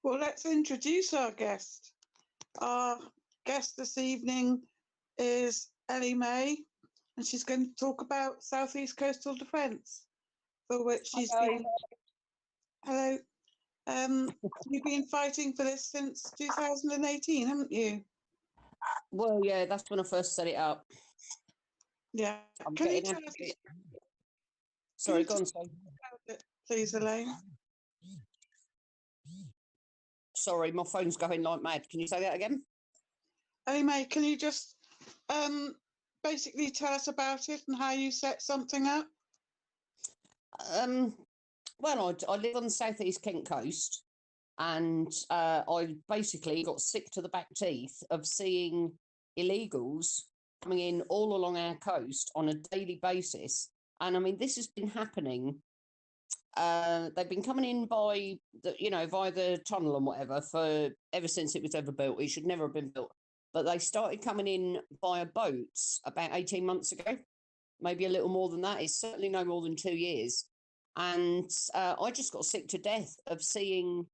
Well, let's introduce our guest. Our guest this evening is Ellie May, and she's going to talk about Southeast Coastal Defence, for which she's Hello. been. Hello. You've been fighting for this since 2018, haven't you? Well, yeah, that's when I first set it up. Yeah. I'm Can you getting tell us Sorry, go on, sorry. about it, please, Elaine? Sorry, my phone's going like mad. Can you say that again? Ellie May, can you just basically tell us about it and how you set something up? Well, I live on the southeast Kent coast, and I basically got sick to the back teeth of seeing illegals coming in all along our coast on a daily basis. And I mean, this has been happening. They've been coming in by via the tunnel and whatever for ever since it was ever built. It should never have been built, but they started coming in via boats about 18 months ago, maybe a little more than that. It's certainly no more than 2 years. And I just got sick to death of seeing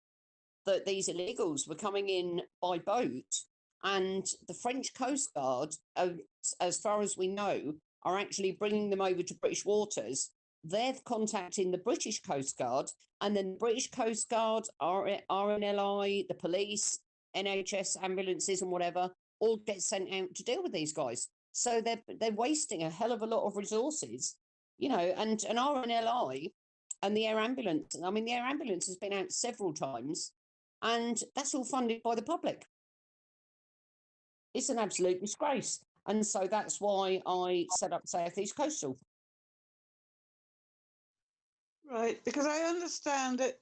that these illegals were coming in by boat, and the French Coast Guard, as far as we know, are actually bringing them over to British waters. They're contacting the British Coast Guard, and then the British Coast Guard, RNLI, the police, NHS ambulances and whatever, all get sent out to deal with these guys. So they're wasting a hell of a lot of resources, and RNLI and the air ambulance. I mean, the air ambulance has been out several times, and that's all funded by the public. It's an absolute disgrace. And so that's why I set up Southeast Coastal. Right, because I understand that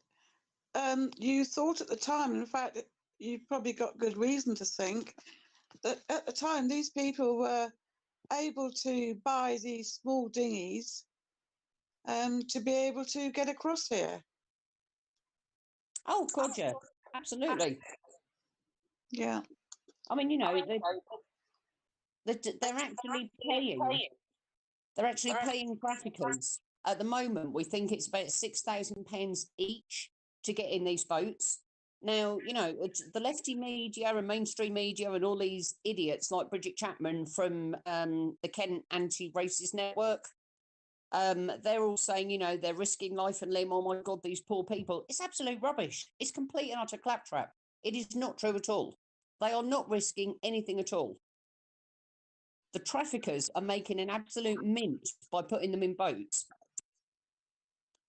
you thought at the time, in fact, you probably got good reason to think, that at the time these people were able to buy these small dinghies to be able to get across here. Oh, God, yeah, absolutely. Yeah. I mean, they're actually paying. They're actually paying traffickers. At the moment, we think it's about £6,000 each to get in these boats. Now, the lefty media and mainstream media and all these idiots like Bridget Chapman from the Kent Anti-Racist Network, they're all saying, they're risking life and limb. Oh, my God, these poor people. It's absolute rubbish. It's complete and utter claptrap. It is not true at all. They are not risking anything at all. The traffickers are making an absolute mint by putting them in boats.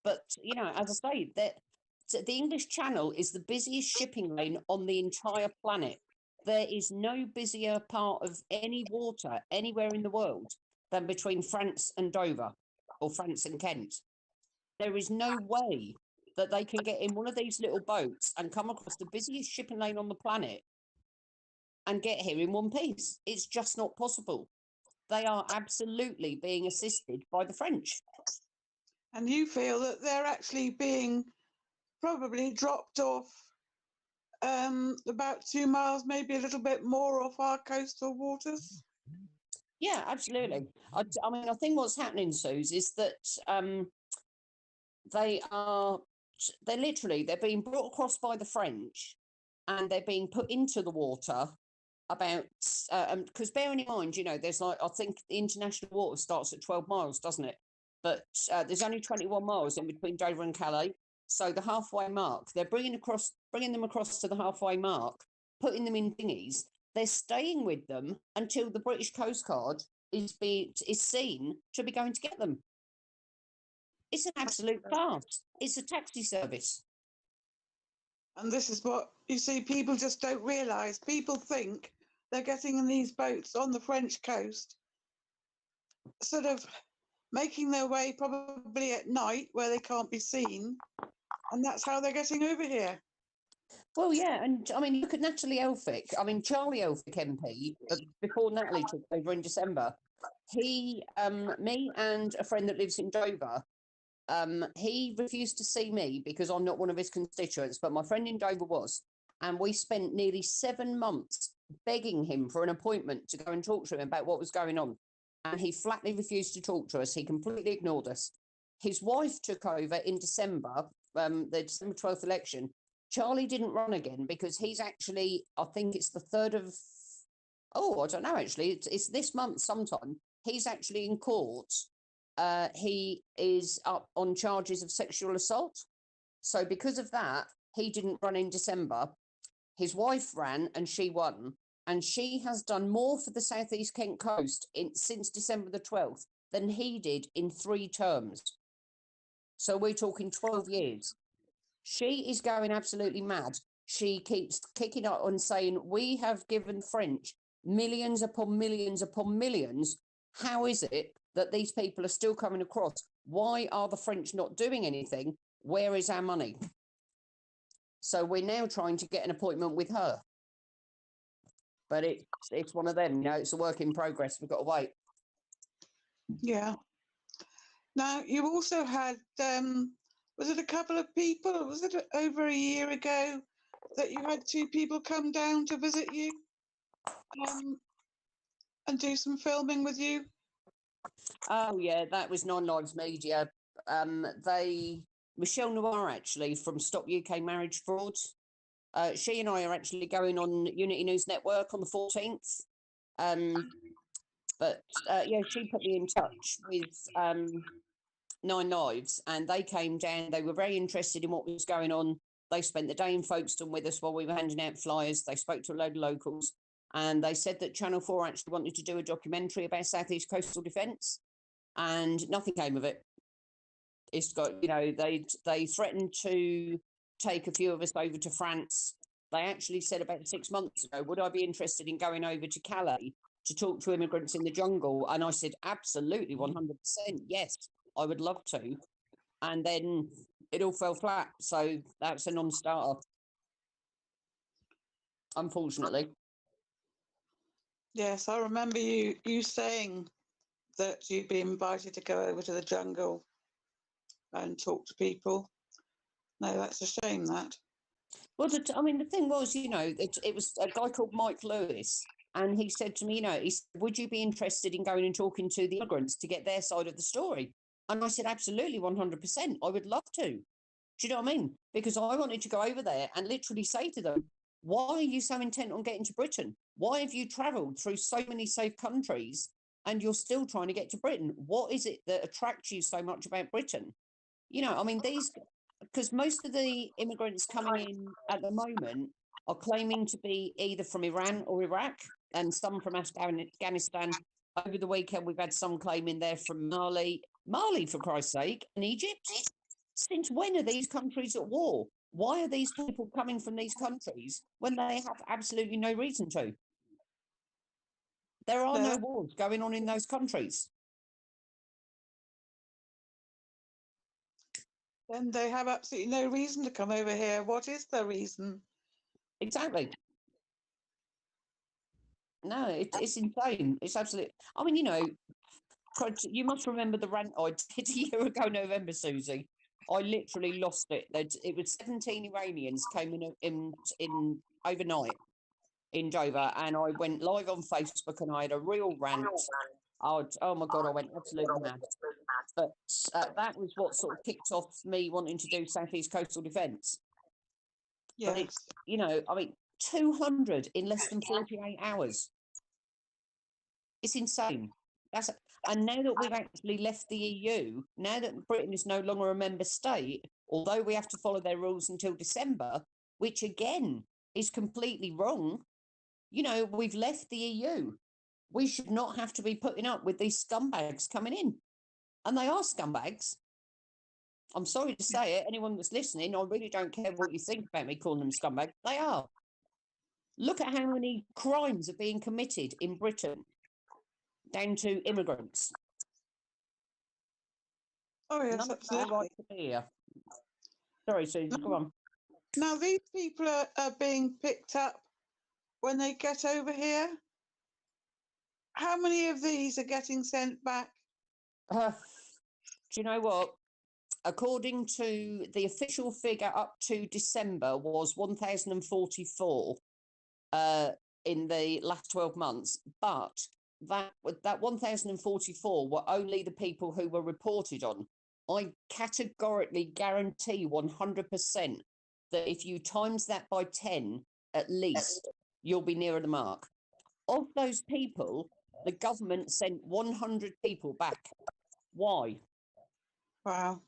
But, as I say, the English Channel is the busiest shipping lane on the entire planet. There is no busier part of any water anywhere in the world than between France and Dover or France and Kent. There is no way that they can get in one of these little boats and come across the busiest shipping lane on the planet and get here in one piece. It's just not possible. They are absolutely being assisted by the French. And you feel that they're actually being probably dropped off about 2 miles, maybe a little bit more off our coastal waters? Yeah, absolutely. I mean, I think what's happening, Suze, is that they're being brought across by the French, and they're being put into the water about, because bearing in mind, there's I think the international water starts at 12 miles, doesn't it? But there's only 21 miles in between Dover and Calais. So the halfway mark, they're bringing them across to the halfway mark, putting them in dinghies. They're staying with them until the British Coast Guard is seen to be going to get them. It's an absolute farce. It's a taxi service. And this is what, you see, people just don't realise. People think they're getting in these boats on the French coast, sort of making their way probably at night where they can't be seen, and that's how they're getting over here. Well, yeah, and I mean, look at Natalie Elphicke. I mean, Charlie Elphicke MP, before Natalie took over in December, me and a friend that lives in Dover, he refused to see me because I'm not one of his constituents, but my friend in Dover was. And we spent nearly 7 months begging him for an appointment to go and talk to him about what was going on. And he flatly refused to talk to us. He completely ignored us. His wife took over in December, the December 12th election, Charlie didn't run again because he's actually, I think it's the 3rd of, I don't know, actually. It's this month sometime. He's actually in court. He is up on charges of sexual assault. So because of that, he didn't run in December. His wife ran and she won. And she has done more for the South East Kent coast since December the 12th than he did in 3 terms. So we're talking 12 years. She is going absolutely mad. She keeps kicking up on saying, we have given French millions upon millions upon millions. How is it that these people are still coming across? Why are the French not doing anything? Where is our money? So we're now trying to get an appointment with her. But it's one of them, it's a work in progress. We've got to wait. Yeah. Now, you also had, was it a couple of people, was it over a year ago that you had 2 people come down to visit you and do some filming with you? Oh, yeah, that was Nine Lives Media. Michelle Noir, actually, from Stop UK Marriage Fraud. She and I are actually going on Unity News Network on the 14th. Yeah, she put me in touch with Nine Lives, and they came down. They were very interested in what was going on. They spent the day in Folkestone with us while we were handing out flyers. They spoke to a load of locals, and they said that Channel 4 actually wanted to do a documentary about South East Coastal Defence, and nothing came of it. It's got, they threatened to take a few of us over to France. They actually said about 6 months ago, would I be interested in going over to Calais to talk to immigrants in the jungle? And I said, absolutely, 100%, yes, I would love to. And then it all fell flat. So that's a non-starter, unfortunately. Yes, I remember you saying that you'd be invited to go over to the jungle and talk to people. No, that's a shame, that. Well, the thing was, it was a guy called Mike Lewis, and he said to me, he said, would you be interested in going and talking to the immigrants to get their side of the story? And I said, absolutely, 100%. I would love to. Do you know what I mean? Because I wanted to go over there and literally say to them, why are you so intent on getting to Britain? Why have you travelled through so many safe countries and you're still trying to get to Britain? What is it that attracts you so much about Britain? Because most of the immigrants coming in at the moment are claiming to be either from Iran or Iraq, and some from Afghanistan. Over the weekend, we've had some claiming they're from Mali, for Christ's sake, and Egypt. Since when are these countries at war? Why are these people coming from these countries when they have absolutely no reason to? There are no wars going on in those countries. Then they have absolutely no reason to come over here. What is the reason? Exactly. No, it's insane. It's absolutely. You must remember the rant I did a year ago, November, Susie. I literally lost it. It was 17 Iranians came in overnight in Dover, and I went live on Facebook and I had a real rant. Oh my God, I went absolutely mad. But that was what sort of kicked off me wanting to do South East Coastal Defence. Yes. But it's, 200 in less than 48 hours. It's insane. And now that we've actually left the EU, now that Britain is no longer a member state, although we have to follow their rules until December, which again is completely wrong. We've left the EU. We should not have to be putting up with these scumbags coming in. And they are scumbags. I'm sorry to say it. Anyone that's listening, I really don't care what you think about me calling them scumbags. They are. Look at how many crimes are being committed in Britain down to immigrants. Oh, yes, absolutely. Right to be here. Sorry, Susan, come on. Now, these people are being picked up when they get over here. How many of these are getting sent back? Do you know what? According to the official figure up to December was 1,044 in the last 12 months, but that 1,044 were only the people who were reported on. I categorically guarantee 100% that if you times that by 10, at least, you'll be nearer the mark. Of those people, the government sent 100 people back. Why? Wow.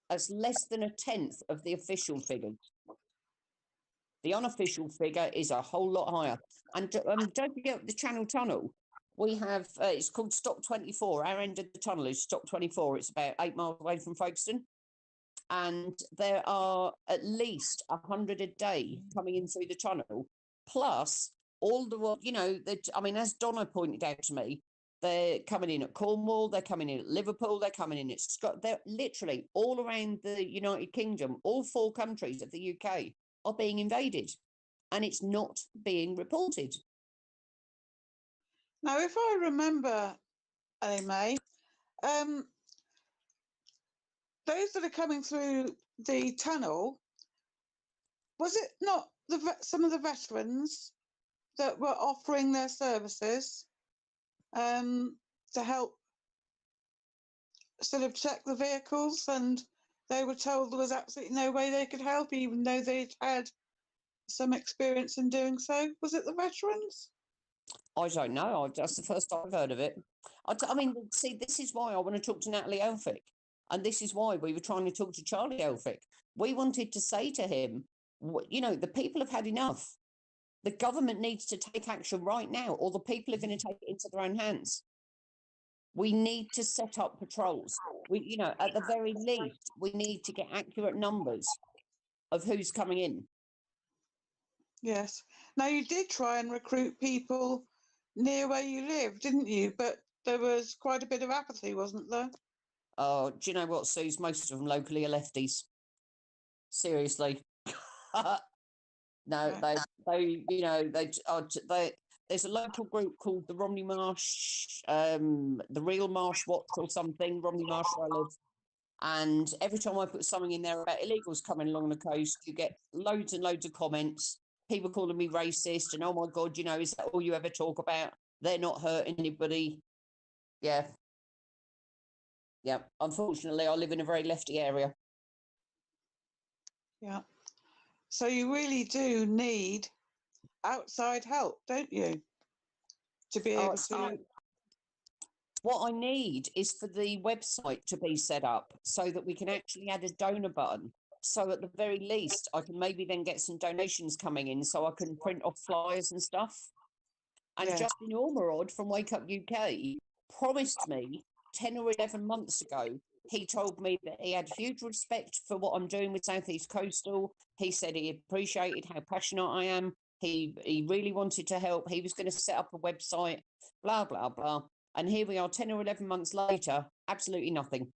That's less than a tenth of the official figure. The unofficial figure is a whole lot higher. And don't forget the Channel Tunnel. We have, it's called Stop 24. Our end of the tunnel is Stop 24. It's about 8 miles away from Folkestone. And there are at least 100 a day coming in through the tunnel, plus all the, you know, I mean, as Donna pointed out to me, they're coming in at Cornwall, they're coming in at Liverpool, they're coming in at Scotland. They're literally all around the United Kingdom. All 4 countries of the UK are being invaded, and it's not being reported. Now, if I remember, May, those that are coming through the tunnel, was it not some of the veterans that were offering their services to help sort of check the vehicles, and they were told there was absolutely no way they could help, even though they'd had some experience in doing so? Was it the veterans? I don't know. That's the first I've heard of it. I mean, see, this is why I want to talk to Natalie Elphick. And this is why we were trying to talk to Charlie Elphick. We wanted to say to him, you know, the people have had enough. The government needs to take action right now, or the people are going to take it into their own hands. We need to set up patrols. We, you know, at the very least, we need to get accurate numbers of who's coming in. Yes. Now, you did try and recruit people near where you live, didn't you? But there was quite a bit of apathy, wasn't there? Oh, do you know what, Suze? Most of them locally are lefties. Seriously. No, Yeah. they, you know, there's a local group called the Romney Marsh, the Real Marsh Watch or something, Romney Marsh where I live. And every time I put something in there about illegals coming along the coast, you get loads and loads of comments, people calling me racist and, oh my God, you know, is that all you ever talk about? They're not hurting anybody. Yeah. Yeah. Unfortunately, I live in a very lefty area. Yeah. So you really do need outside help, don't you? To be able to. What I need is for the website to be set up so that we can actually add a donor button. So at the very least, I can maybe then get some donations coming in so I can print off flyers and stuff. And Yeah. Justin Ormerod from Wake Up UK promised me 10 or 11 months ago, he told me that he had huge respect for what I'm doing with South East Coastal. He said he appreciated how passionate I am. He really wanted to help. He was going to set up a website, blah, blah, blah. And here we are 10 or 11 months later, absolutely nothing.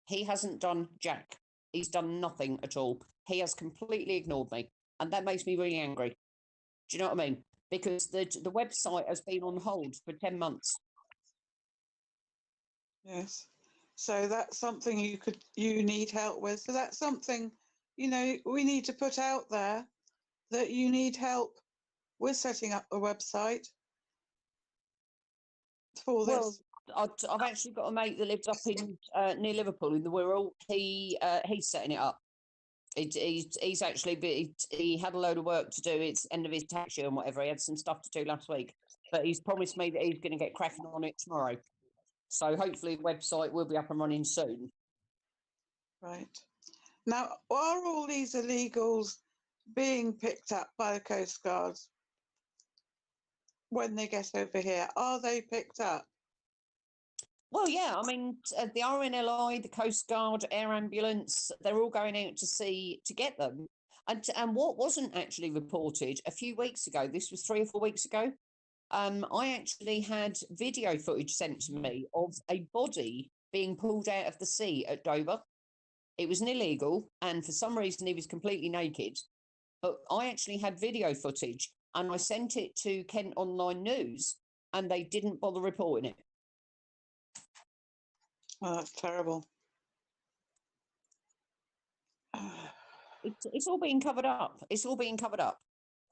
He hasn't done jack. He's done nothing at all. He has completely ignored me. And that makes me really angry. Do you know what I mean? Because the website has been on hold for 10 months. Yes. So that's something you need help with. So that's something, you know, we need to put out there, that you need help with setting up a website for this. Well, I've actually got a mate that lives up in near Liverpool in the Wirral. He's setting it up. He's actually, he had a load of work to do. It's end of his tax year and whatever. He had some stuff to do last week, but he's promised me that he's going to get cracking on it tomorrow. So hopefully the website will be up and running soon. Right. Now, are all these illegals being picked up by the Coast Guards when they get over here? Are they picked up? Well, yeah, I mean, the RNLI, the Coast Guard, Air Ambulance, they're all going out to get them. And what wasn't actually reported a few weeks ago, this was 3 or 4 weeks ago, I actually had video footage sent to me of a body being pulled out of the sea at Dover. It was an illegal, and for some reason he was completely naked. But I actually had video footage, and I sent it to Kent Online News, and they didn't bother reporting it. Oh, that's terrible. It's all being covered up. It's all being covered up.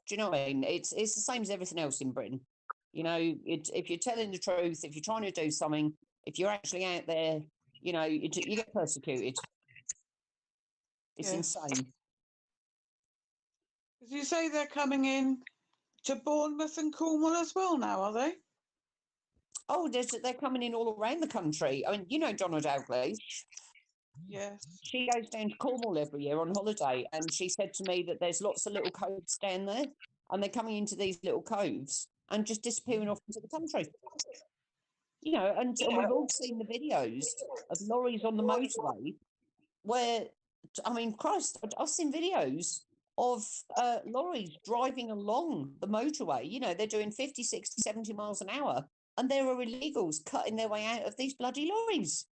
Do you know what I mean? It's the same as everything else in Britain. You know, if you're telling the truth, if you're trying to do something, if you're actually out there, you know, you get persecuted. It's insane. Did you say they're coming in to Bournemouth and Cornwall as well now, are they? Oh, they're coming in all around the country. I mean, you know Donna Dalgley. Yes. She goes down to Cornwall every year on holiday, and she said to me that there's lots of little coves down there, and they're coming into these little coves and just disappearing off into the country. You know, and we've all seen the videos of lorries on the motorway where, I mean, Christ, I've seen videos of lorries driving along the motorway. You know, they're doing 50, 60, 70 miles an hour, and there are illegals cutting their way out of these bloody lorries.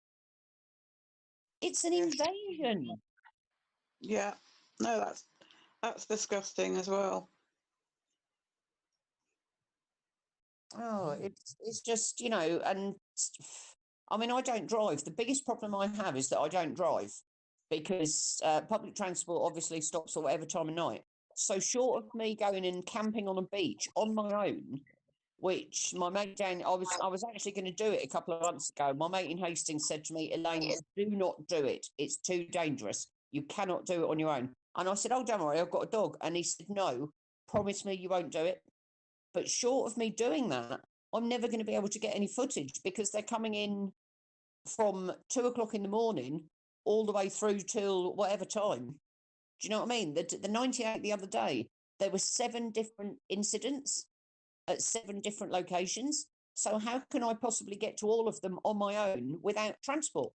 It's an invasion. Yeah. No, that's disgusting as well. Oh, it's just, you know, and I mean, I don't drive. The biggest problem I have is that I don't drive because public transport obviously stops at whatever time of night. So short of me going and camping on a beach on my own, which my mate down, I was actually going to do it a couple of months ago. My mate in Hastings said to me, Elaine, do not do it. It's too dangerous. You cannot do it on your own. And I said, oh, don't worry, I've got a dog. And he said, no, promise me you won't do it. But short of me doing that, I'm never going to be able to get any footage because they're coming in from 2 o'clock in the morning all the way through till whatever time. Do you know what I mean? The 98 the other day, there were 7 different incidents at 7 different locations. So how can I possibly get to all of them on my own without transport?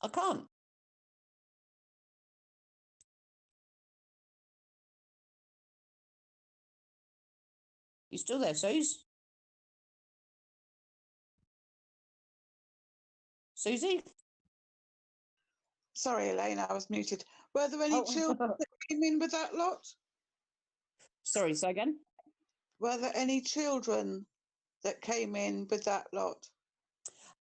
I can't. You still there, Suze? Susie? Sorry, Elaine, I was muted. Were there any children that came in with that lot? Sorry, say again? Were there any children that came in with that lot?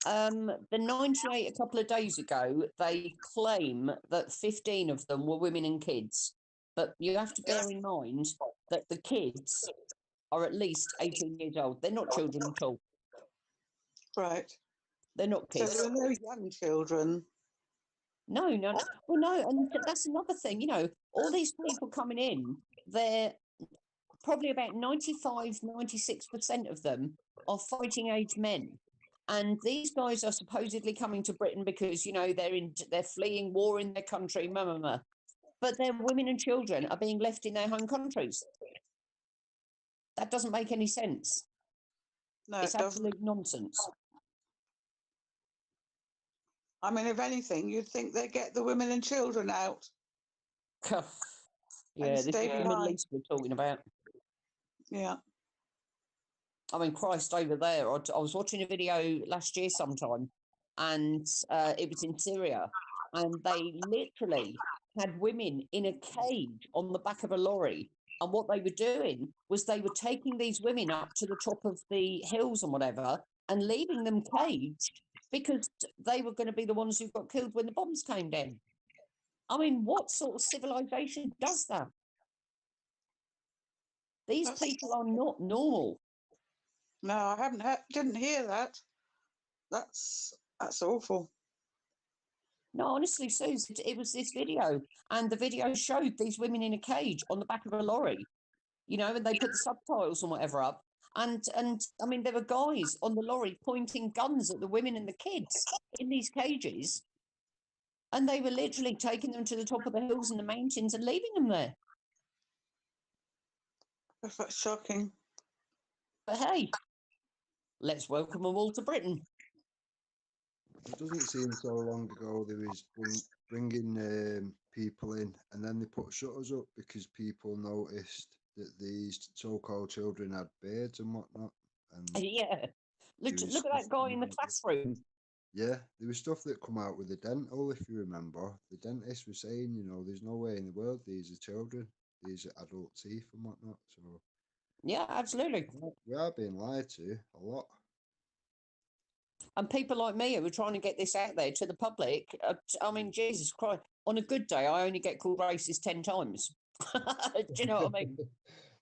The 98 a couple of days ago, they claim that 15 of them were women and kids. But you have to bear in mind that the kids are at least 18 years old. They're not children at all. Right. They're not So kids. there were no young children. No. Well, no, and that's another thing. You know, all these people coming in, they're probably about 95, 96% of them are fighting age men. And these guys are supposedly coming to Britain because, you know, they're fleeing war in their country, but their women and children are being left in their home countries. That doesn't make any sense. No, It's it doesn't. absolute nonsense. I mean, if anything, you'd think they'd get the women and children out. Yeah, this is the Middle East we're talking about. Yeah. I mean, Christ, over there. I was watching a video last year sometime, and it was in Syria, and they literally had women in a cage on the back of a lorry. And what they were doing was they were taking these women up to the top of the hills and whatever and leaving them caged because they were going to be the ones who got killed when the bombs came down. I mean, what sort of civilization does that? These people are not normal. No, I didn't hear that. That's awful. No, honestly, Suze, it was this video, and the video showed these women in a cage on the back of a lorry, you know, and they put the subtitles and whatever up. And I mean, there were guys on the lorry pointing guns at the women and the kids in these cages, and they were literally taking them to the top of the hills and the mountains and leaving them there. That's shocking. But hey, let's welcome them all to Britain. It doesn't seem so long ago they was bringing people in, and then they put shutters up because people noticed that these so-called children had beards and whatnot. And yeah, look at that guy in the classroom. Yeah, there was stuff that come out with the dental, if you remember. The dentist was saying, you know, there's no way in the world these are children, these are adult teeth and whatnot. So yeah, absolutely. We are being lied to a lot. And people like me who are trying to get this out there to the public, I mean, Jesus Christ, on a good day, I only get called racist 10 times. Do you know what I mean?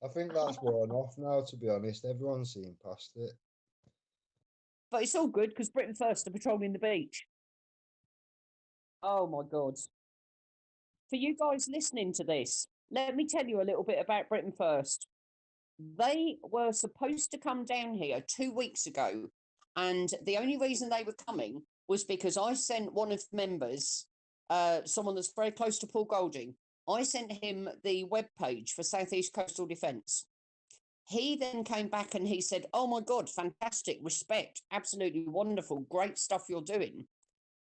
I think that's worn off now, to be honest. Everyone's seen past it. But it's all good because Britain First are patrolling the beach. Oh, my God. For you guys listening to this, let me tell you a little bit about Britain First. They were supposed to come down here 2 weeks ago, and the only reason they were coming was because I sent one of the members, someone that's very close to Paul Golding, I sent him the webpage for Southeast Coastal Defence. He then came back and he said, "Oh my God, fantastic, respect, absolutely wonderful, great stuff you're doing."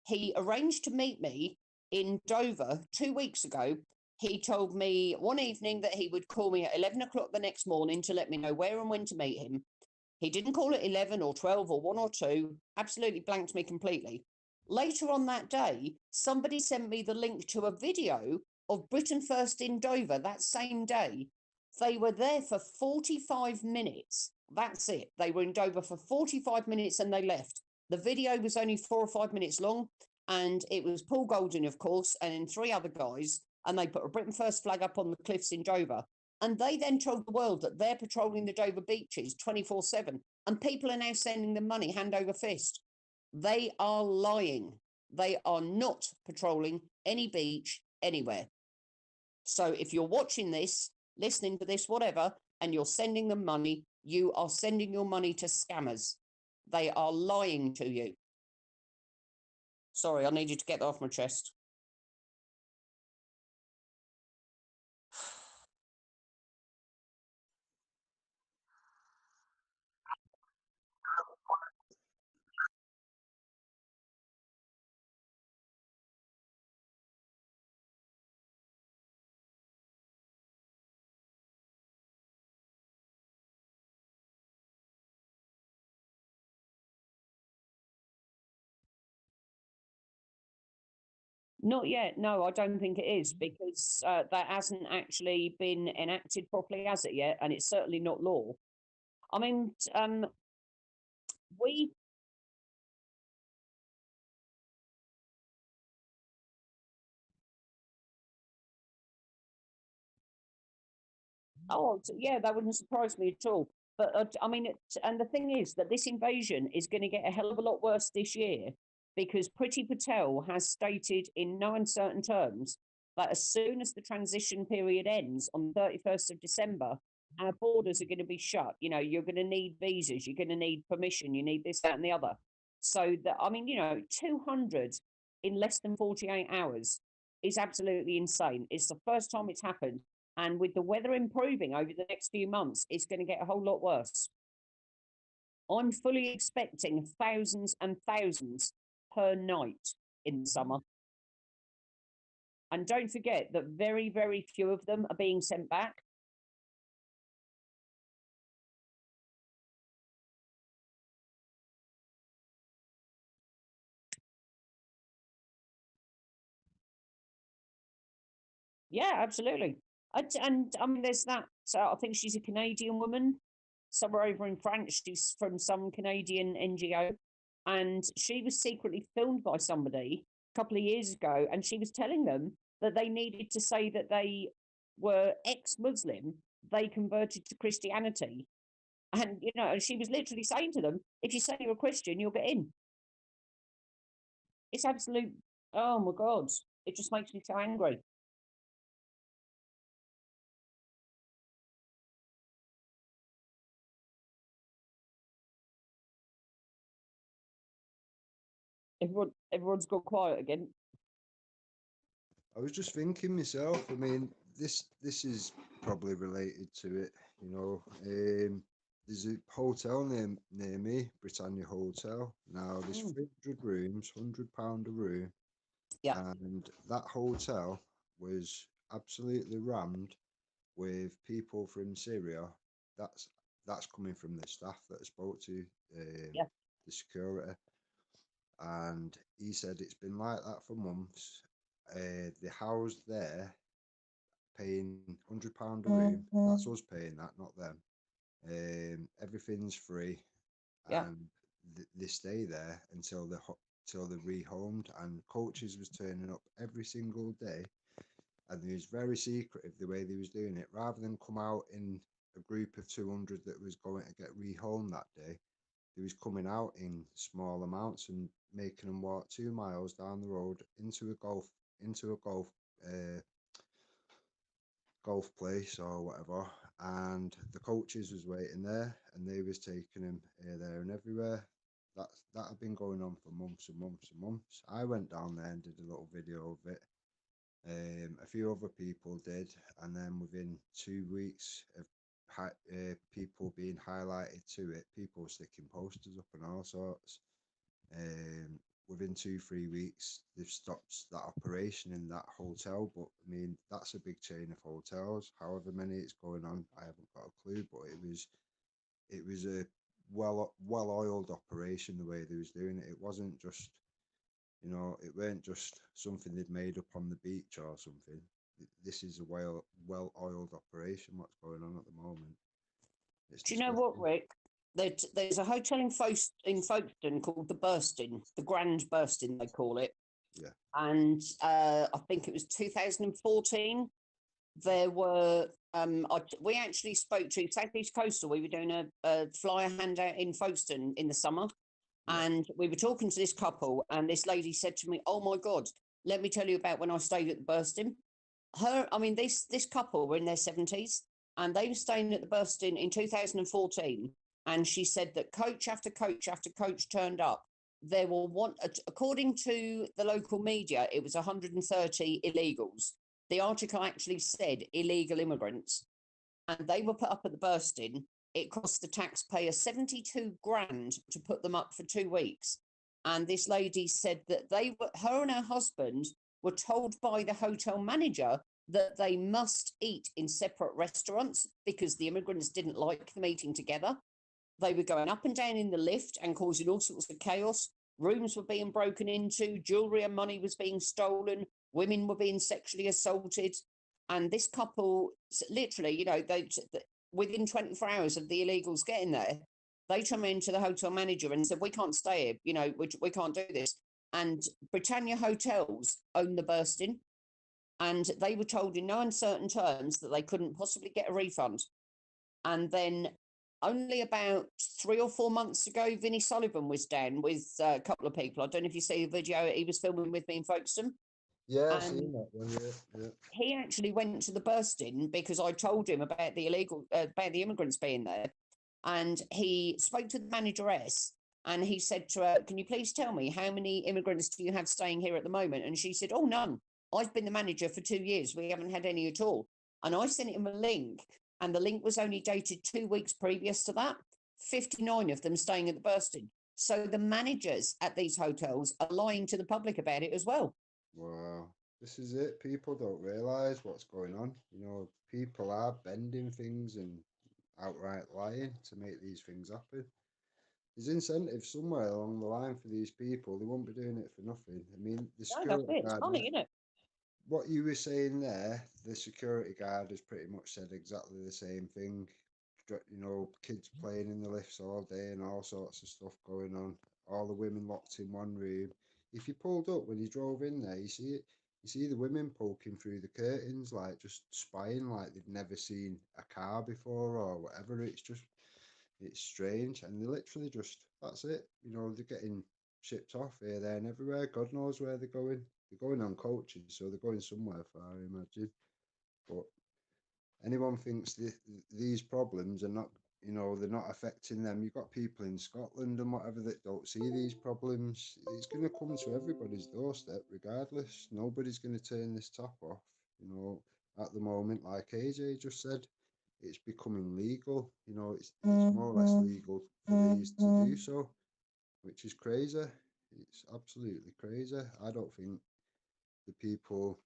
He arranged to meet me in Dover 2 weeks ago. He told me one evening that he would call me at 11 o'clock the next morning to let me know where and when to meet him. He didn't call at 11 or 12 or 1 or 2, absolutely blanked me completely. Later on that day, somebody sent me the link to a video of Britain First in Dover that same day. They were there for 45 minutes. That's it. They were in Dover for 45 minutes and they left. The video was only 4 or 5 minutes long, and it was Paul Golding, of course, and then 3 other guys, and they put a Britain First flag up on the cliffs in Dover. And they then told the world that they're patrolling the Dover beaches 24/7, and people are now sending them money hand over fist. They are lying. They are not patrolling any beach anywhere. So if you're watching this, listening to this, whatever, and you're sending them money, you are sending your money to scammers. They are lying to you. Sorry, I need you to get that off my chest. Not yet. No, I don't think it is, because that hasn't actually been enacted properly, has it yet? And it's certainly not law. I mean, we Oh, yeah, that wouldn't surprise me at all. But I mean, and the thing is that this invasion is going to get a hell of a lot worse this year, because Priti Patel has stated in no uncertain terms that as soon as the transition period ends on the 31st of December, our borders are going to be shut. You know, you're going to need visas, you're going to need permission, you need this, that, and the other. So that, I mean, 200 in less than 48 hours is absolutely insane. It's the first time it's happened. And with the weather improving over the next few months, it's going to get a whole lot worse. I'm fully expecting thousands and thousands per night in the summer. And don't forget that very, very few of them are being sent back. Yeah, absolutely. And I mean, there's that. I think she's a Canadian woman, somewhere over in France. She's from some Canadian NGO, and she was secretly filmed by somebody a couple of years ago, and she was telling them that they needed to say that they were ex-Muslim, they converted to Christianity, and she was literally saying to them, "If you say you're a Christian, you'll get in." It's absolute. Oh my God! It just makes me so angry. Everyone's gone quiet again. I was just thinking myself. I mean, this is probably related to it. There's a hotel near me, Britannia Hotel. Now there's 300 rooms, £100 a room. Yeah. And that hotel was absolutely rammed with people from Syria. That's coming from the staff that I spoke to, the security. And he said it's been like that for months. The house there paying £100 a room. That's us paying that, not them. Everything's free, and they stay there until they're rehomed. And coaches was turning up every single day, and they was very secretive the way they was doing it. Rather than come out in a group of 200 that was going to get rehomed that day, they was coming out in small amounts and making them walk 2 miles down the road into a golf golf place or whatever, and the coaches was waiting there, and they was taking him here, there, and everywhere. That had been going on for months and months and months. I went down there and did a little video of it. A few other people did, and then within 2 weeks of people being highlighted to it, people sticking posters up and all sorts. Within 2-3 weeks, they've stopped that operation in that hotel. But I mean, that's a big chain of hotels. However many it's going on, I haven't got a clue. But it was a well oiled operation the way they was doing it. It wasn't just, it weren't just something they'd made up on the beach or something. This is a well oiled operation. What's going on at the moment? It's Do you know what, disgusting. Rick? There's a hotel in Folkestone called the Bursting, the Grand Bursting, they call it. Yeah. And I think it was 2014. There were, we actually spoke to Southeast Coastal. We were doing a flyer handout in Folkestone in the summer. Yeah. And we were talking to this couple, and this lady said to me, "Oh my God, let me tell you about when I stayed at the Bursting." This couple were in their 70s, and they were staying at the Bursting in 2014. And she said that coach after coach after coach turned up. There were according to the local media, it was 130 illegals. The article actually said illegal immigrants, and they were put up at the Bursting. It cost the taxpayer 72 grand to put them up for 2 weeks. And this lady said that her and her husband were told by the hotel manager that they must eat in separate restaurants because the immigrants didn't like them eating together. They were going up and down in the lift and causing all sorts of chaos. Rooms were being broken into, jewelry and money was being stolen, women were being sexually assaulted. And this couple, literally, within 24 hours of the illegals getting there, they turned into the hotel manager and said, "We can't stay here, we can't do this." And Britannia Hotels own the Bursting, and they were told in no uncertain terms that they couldn't possibly get a refund. And then only about 3 or 4 months ago, Vinnie Sullivan was down with a couple of people. I don't know if you see the video he was filming with me in Folkestone. Yeah, I've seen that one. Yeah. He actually went to the Bursting because I told him about the about the immigrants being there, and he spoke to the manageress, and he said to her, "Can you please tell me how many immigrants do you have staying here at the moment?" And she said, "Oh, none. I've been the manager for 2 years. We haven't had any at all." And I sent him a link, and the link was only dated 2 weeks previous to that. 59 of them staying at the Bursting. So the managers at these hotels are lying to the public about it as well. Wow. This is it. People don't realise what's going on. People are bending things and outright lying to make these things happen. There's incentive somewhere along the line for these people. They won't be doing it for nothing. I mean, the No, that's security it. It's guard, funny, isn't it? what you were saying there, the security guard has pretty much said exactly the same thing. Kids playing in the lifts all day and all sorts of stuff going on. All the women locked in one room. If you pulled up when you drove in there, you see it. You see the women poking through the curtains, like just spying, like they've never seen a car before or whatever. It's strange, and they literally that's it. They're getting shipped off here, there, and everywhere. God knows where they're going. They're going on coaches, so they're going somewhere far, I imagine. But anyone thinks these problems are not, they're not affecting them. You've got people in Scotland and whatever that don't see these problems. It's going to come to everybody's doorstep regardless. Nobody's going to turn this top off. At the moment, like AJ just said, it's becoming legal. It's more or less legal for these to do so, which is crazy. It's absolutely crazy. I don't think the people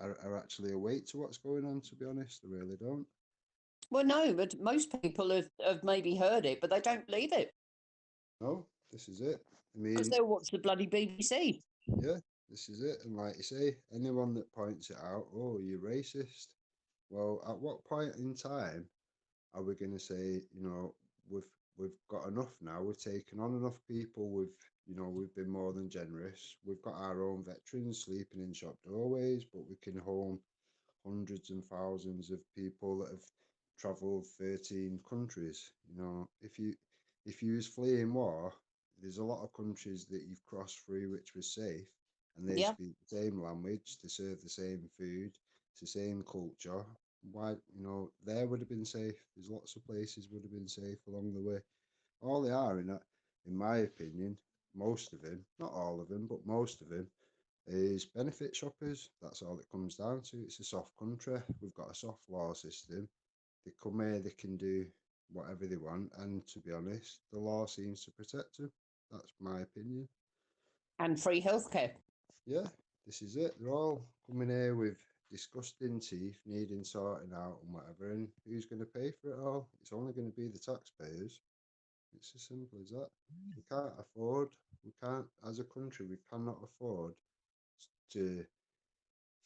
are actually awake to what's going on, to be honest. I really don't. Well, no, but most people have maybe heard it, but they don't believe it. No, this is it. I Because mean, they'll watch the bloody BBC. yeah, this is it. And like you say, anyone that points it out, "Oh, you're racist." Well, at what point in time are we going to say, we've got enough now? We've taken on enough people. We've been more than generous. We've got our own veterans sleeping in shop doorways, but we can home hundreds and thousands of people that have travelled 13 countries. If you was fleeing war, there's a lot of countries that you've crossed through which was safe, and they speak the same language, they serve the same food, It's the same culture. Why, there would have been safe. There's lots of places would have been safe along the way. All they are, in my opinion, most of them, not all of them, but most of them, is benefit shoppers. That's all it comes down to. It's a soft country. We've got a soft law system. They come here, they can do whatever they want, and to be honest, the law seems to protect them. That's my opinion. And free healthcare. Yeah, this is it. They're all coming here with disgusting teeth, needing sorting out and whatever, and who's going to pay for it all? It's only going to be the taxpayers. It's as simple as that. We can't, as a country, we cannot afford to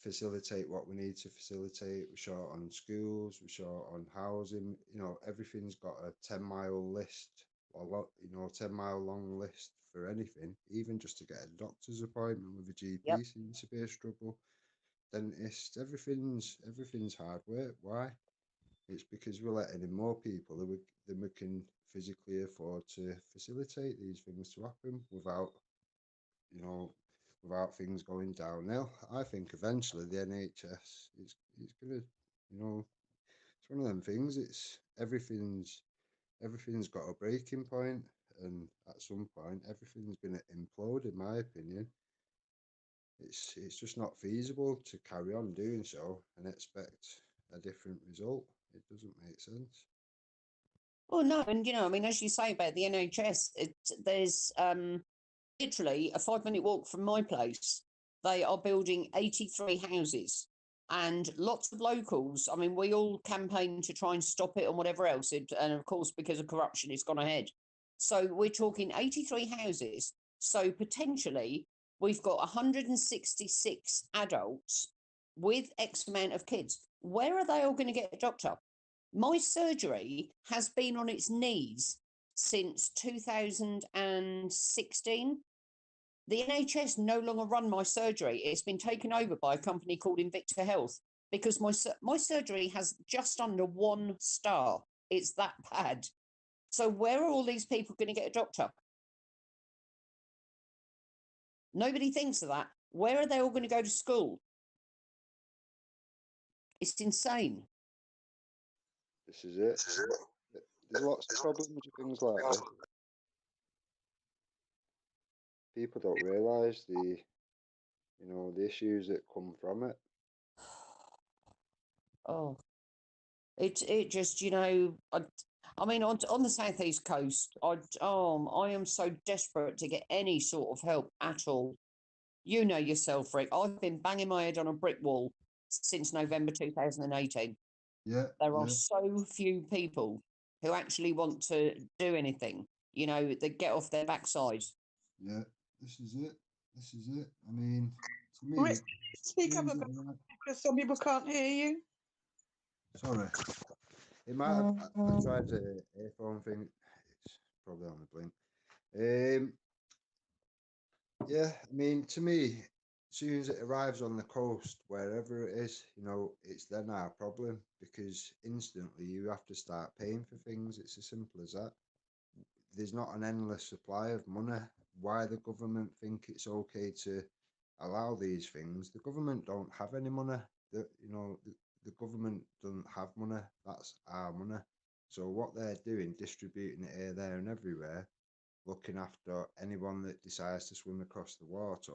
facilitate what we need to facilitate. We're short on schools, we're short on housing. Everything's got a 10-mile list, a lot, 10-mile long list for anything, even just to get a doctor's appointment with a GP Yep. seems to be a struggle. Dentist, everything's hard work. Why? It's because we're letting in more people than we can physically afford to facilitate these things to happen without things going downhill. I think eventually the NHS it's gonna, it's one of them things. It's everything's got a breaking point, and at some point everything's gonna implode. In my opinion, it's just not feasible to carry on doing so and expect a different result. It doesn't make sense. Well, no, and I mean, as you say about the NHS, there's literally a 5-minute walk from my place. They are building 83 houses, and lots of locals. I mean, we all campaign to try and stop it and whatever else. And of course, because of corruption, it's gone ahead. So we're talking 83 houses. So potentially, we've got 166 adults with X amount of kids. Where are they all going to get a doctor? My surgery has been on its knees since 2016. The NHS no longer run my surgery. It's been taken over by a company called Invicta Health because my surgery has just under 1 star. It's that bad. So where are all these people going to get a doctor? Nobody thinks of that. Where are they all going to go to school? It's insane. This is it. There's lots of problems with things like this. People don't realise the issues that come from it. Oh, it just, I mean, on the southeast coast, I am so desperate to get any sort of help at all. You know yourself, Rick. I've been banging my head on a brick wall since November 2018. Yeah. There are so few people who actually want to do anything. They get off their backside. Yeah, this is it. This is it. I mean, to me, Rick, speak up a bit because some people can't hear you. Sorry. It might have, I tried the earphone thing. It's probably on the blink. Yeah, I mean, to me, as soon as it arrives on the coast, wherever it is, it's then our problem because instantly you have to start paying for things. It's as simple as that. There's not an endless supply of money. Why the government think it's okay to allow these things? The government don't have any money. The government doesn't have money. That's our money. So what they're doing, distributing it here, there, and everywhere, looking after anyone that decides to swim across the water.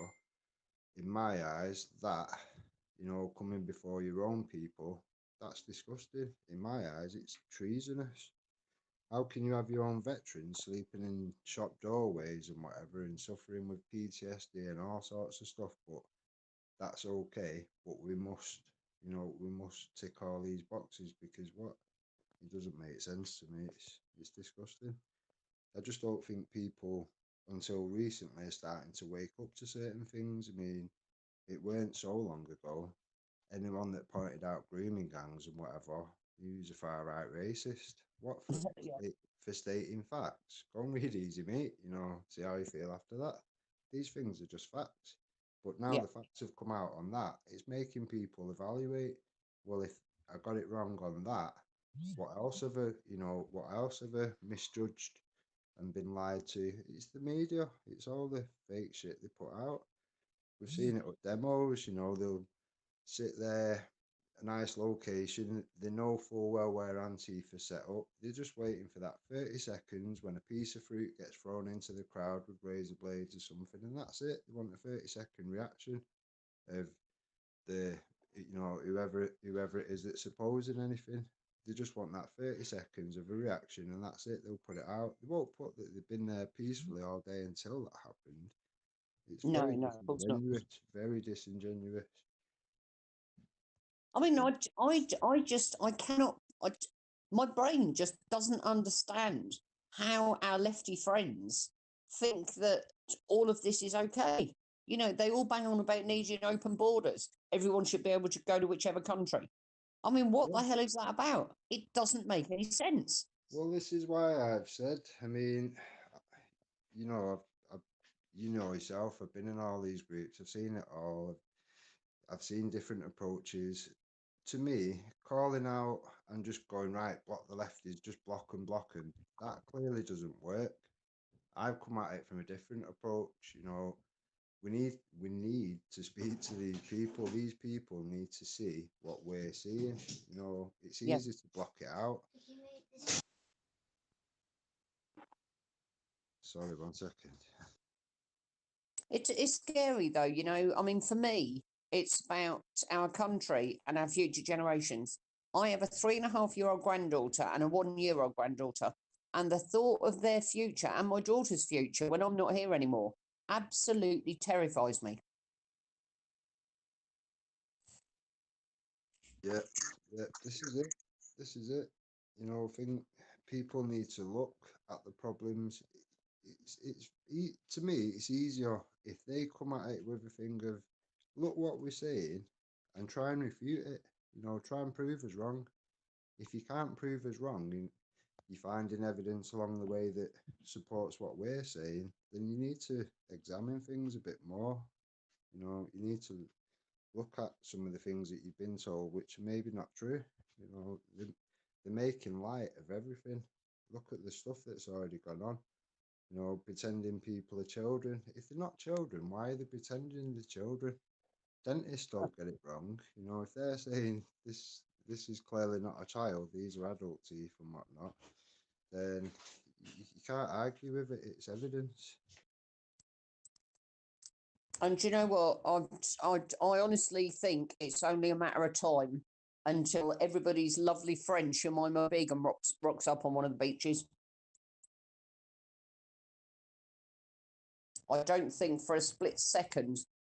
In my eyes, that coming before your own people, that's disgusting. In my eyes, it's treasonous. How can you have your own veterans sleeping in shop doorways and whatever and suffering with PTSD and all sorts of stuff? But that's okay. But we must tick all these boxes because what? It doesn't make sense to me. It's disgusting. I just don't think people until recently are starting to wake up to certain things. I mean, it weren't so long ago. Anyone that pointed out grooming gangs and whatever, he was a far right racist. What for stating facts? Go and read Easy, mate. See how you feel after that. These things are just facts. But now the facts have come out on that, it's making people evaluate. Well, if I got it wrong on that, what else have I misjudged and been lied to? It's the media. It's all the fake shit they put out. We've seen it at demos. They'll sit there a nice location. They know full well where Antifa set up. They're just waiting for that 30 seconds when a piece of fruit gets thrown into the crowd with razor blades or something, and that's it. They want a 30-second reaction of the, whoever it is that's opposing anything. They just want that 30 seconds of a reaction, and that's it. They'll put it out. They won't put that they've been there peacefully all day until that happened. It's No, very no, of course not. disingenuous. Very disingenuous. I mean, I cannot, my brain just doesn't understand how our lefty friends think that all of this is okay. You know, they all bang on about needing open borders. Everyone should be able to go to whichever country. I mean, what Yeah. the hell is that about? It doesn't make any sense. Well, this is why I've said, I mean, I've you know yourself, I've been in all these groups, I've seen it all, I've seen different approaches. To me, calling out and just going, right, block the lefties, just block them, that clearly doesn't work. I've come at it from a different approach. We need to speak to these people. These people need to see what we're seeing. It's Yeah. easy to block it out. Sorry, 1 second. It's scary though, you know. I mean, for me, it's about our country and our future generations. I have a 3.5-year-old granddaughter and a 1-year-old granddaughter, and the thought of their future and my daughter's future when I'm not here anymore absolutely terrifies me. Yeah, this is it. This is it. I think people need to look at the problems. To me, it's easier if they come at it with a thing of, look what we're saying, and try and refute it. Try and prove us wrong. If you can't prove us wrong, and you're finding evidence along the way that supports what we're saying, then you need to examine things a bit more. You need to look at some of the things that you've been told, which are maybe not true. They're making light of everything. Look at the stuff that's already gone on. Pretending people are children. If they're not children, why are they pretending they're children? Dentists don't get it wrong. If they're saying this is clearly not a child, these are adult teeth and whatnot, then you can't argue with it. It's evidence. And you know what? I honestly think it's only a matter of time until everybody's lovely friend Shemima Begum rocks up on one of the beaches. I don't think for a split second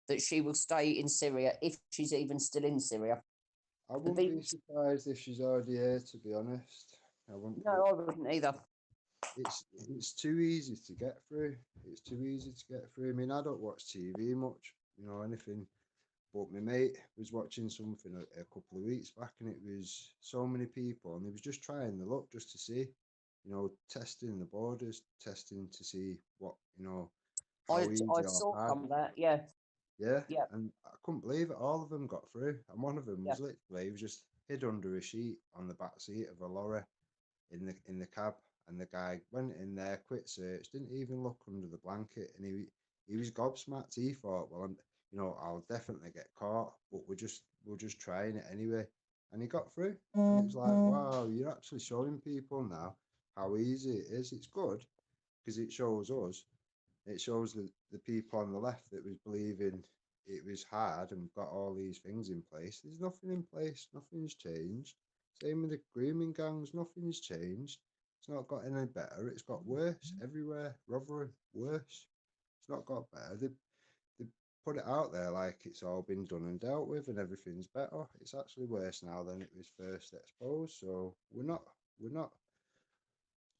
that she will stay in Syria, if she's even still in Syria. I wouldn't be surprised if she's already here, to be honest. I wouldn't. No, I wouldn't either. It's too easy to get through. It's too easy to get through. I mean, I don't watch TV much, anything. But my mate was watching something a couple of weeks back, and it was so many people, and he was just trying the luck just to see, testing the borders, testing to see what, how easy I or saw hard. some of that, yeah. Yeah, Yeah. and I couldn't believe it. All of them got through, and one of them was Yeah. literally, he was just hid under a sheet on the back seat of a lorry in the cab, and the guy went in there, quick search, didn't even look under the blanket, and he was gobsmacked. He thought, well, I'll definitely get caught, but we're just trying it anyway, and he got through. And it was like, wow, you're actually showing people now how easy it is. It's good because it shows us. It shows the people on the left that was believing it was hard and got all these things in place. There's nothing in place. Nothing's changed. Same with the grooming gangs. Nothing's changed. It's not got any better. It's got worse everywhere. Rather worse. It's not got better. They put it out there like it's all been done and dealt with and everything's better. It's actually worse now than it was first exposed. So we're not.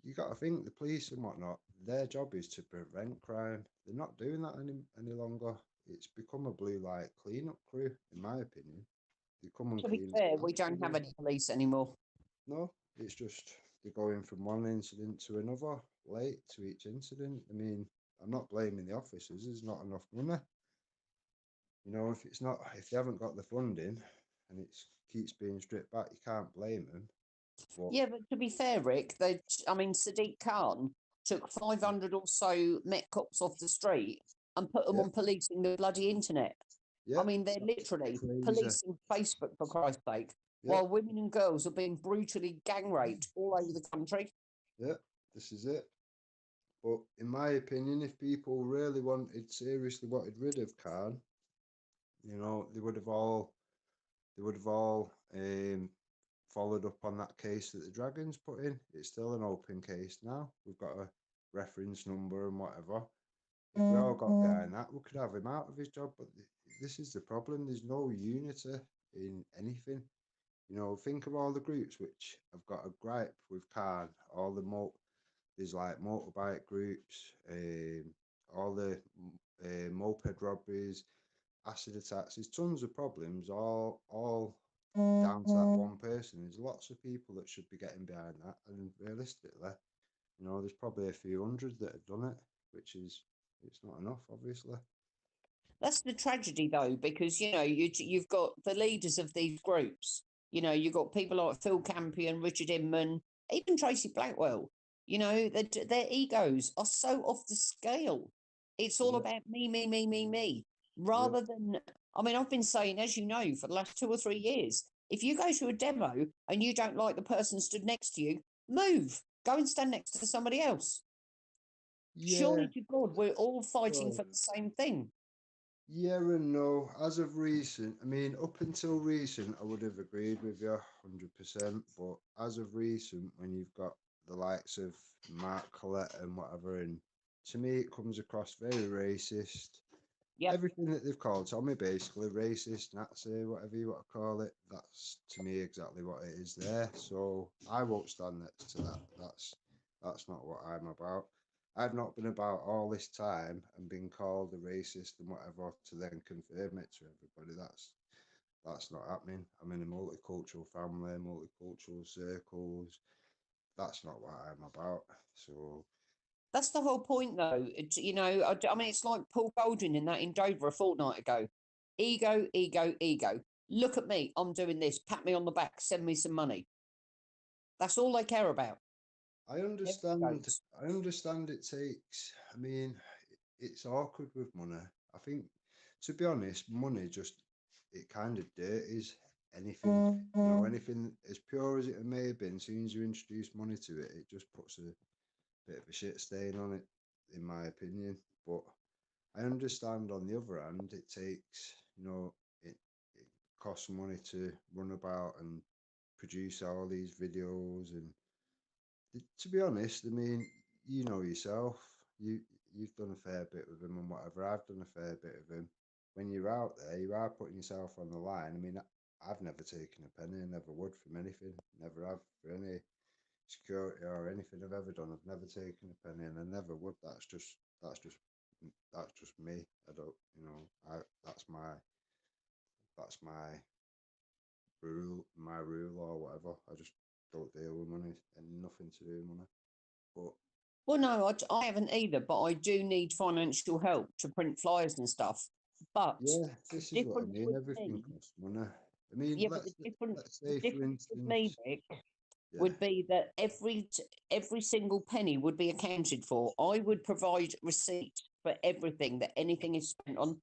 You got to think the police and whatnot, their job is to prevent crime. They're not doing that any longer. It's become a blue light cleanup crew, in my opinion. They come and To be clean. fair, we don't have any police anymore. No, it's just they're going from one incident to another, late to each incident. I mean, I'm not blaming the officers. There's not enough money. If they haven't got the funding and it keeps being stripped back, you can't blame them. Yeah, but to be fair, Rick, Sadiq Khan took 500 or so Met cops off the street and put them on policing the bloody internet. Yeah, I mean, they're literally crazy. policing Facebook, for Christ's sake, Yeah, while women and girls are being brutally gang raped all over the country. yeah, this is it. But in my opinion, if people really seriously wanted rid of Khan, they would have all followed up on that case that the Dragons put in. It's still an open case now. We've got a reference number and whatever. If we all got behind that, we could have him out of his job. But this is the problem. There's no unity in anything. Think of all the groups which have got a gripe with Khan. There's like motorbike groups, all the moped robberies, acid attacks. There's tons of problems, all down to that one person. There's lots of people that should be getting behind that, and realistically, there's probably a few hundred that have done it, it's not enough, obviously. That's the tragedy, though, because you've got the leaders of these groups. You've got people like Phil Campion, Richard Inman, even Tracy Blackwell. Their egos are so off the scale. It's all about me, me, me, me, me, rather than. I mean, I've been saying, as you know, for the last 2 or 3 years, if you go to a demo and you don't like the person stood next to you, move. Go and stand next to somebody else. Yeah. Surely to God, we're all fighting Well, for the same thing. yeah and no. As of recent, I mean, up until recent, I would have agreed with you 100%. But as of recent, when you've got the likes of Mark Collette and whatever, and to me, it comes across very racist. Yep. Everything that they've called Tommy, basically racist, Nazi, whatever you want to call it, that's to me exactly what it is there. So I won't stand next to that. That's not what I'm about. I've not been about all this time and been called a racist and whatever to then confirm it to everybody. That's not happening. I'm in a multicultural family, multicultural circles. That's not what I'm about. So That's the whole point, though. I mean, it's like Paul Golding in that in Dover a fortnight ago. Ego, ego, ego. Look at me. I'm doing this. Pat me on the back. Send me some money. That's all they care about. I understand. I understand it takes. I mean, it's awkward with money. I think, to be honest, money it kind of dirties anything. Anything as pure as it may have been. As soon as you introduce money to it, it just puts a bit of a shit stain on it, in my opinion. But I understand on the other hand, it takes. It costs money to run about and produce all these videos and to be honest, I mean, you know yourself, you've done a fair bit with him and whatever. I've done a fair bit with him. When you're out there, you are putting yourself on the line. I mean, I've never taken a penny, I never would from anything, never have for any security or anything I've ever done. I've never taken a penny, and I never would. That's just me. I don't, that's my rule or whatever. I just don't deal with money and nothing to do with money. But Well, no, I haven't either, but I do need financial help to print flyers and stuff. But yeah, this the is what I difference mean. with Everything me, costs money. I mean, yeah, but the let's say for difference with me, instance, Vic, yeah, would be that every single penny would be accounted for. I would provide receipts for everything that anything is spent on.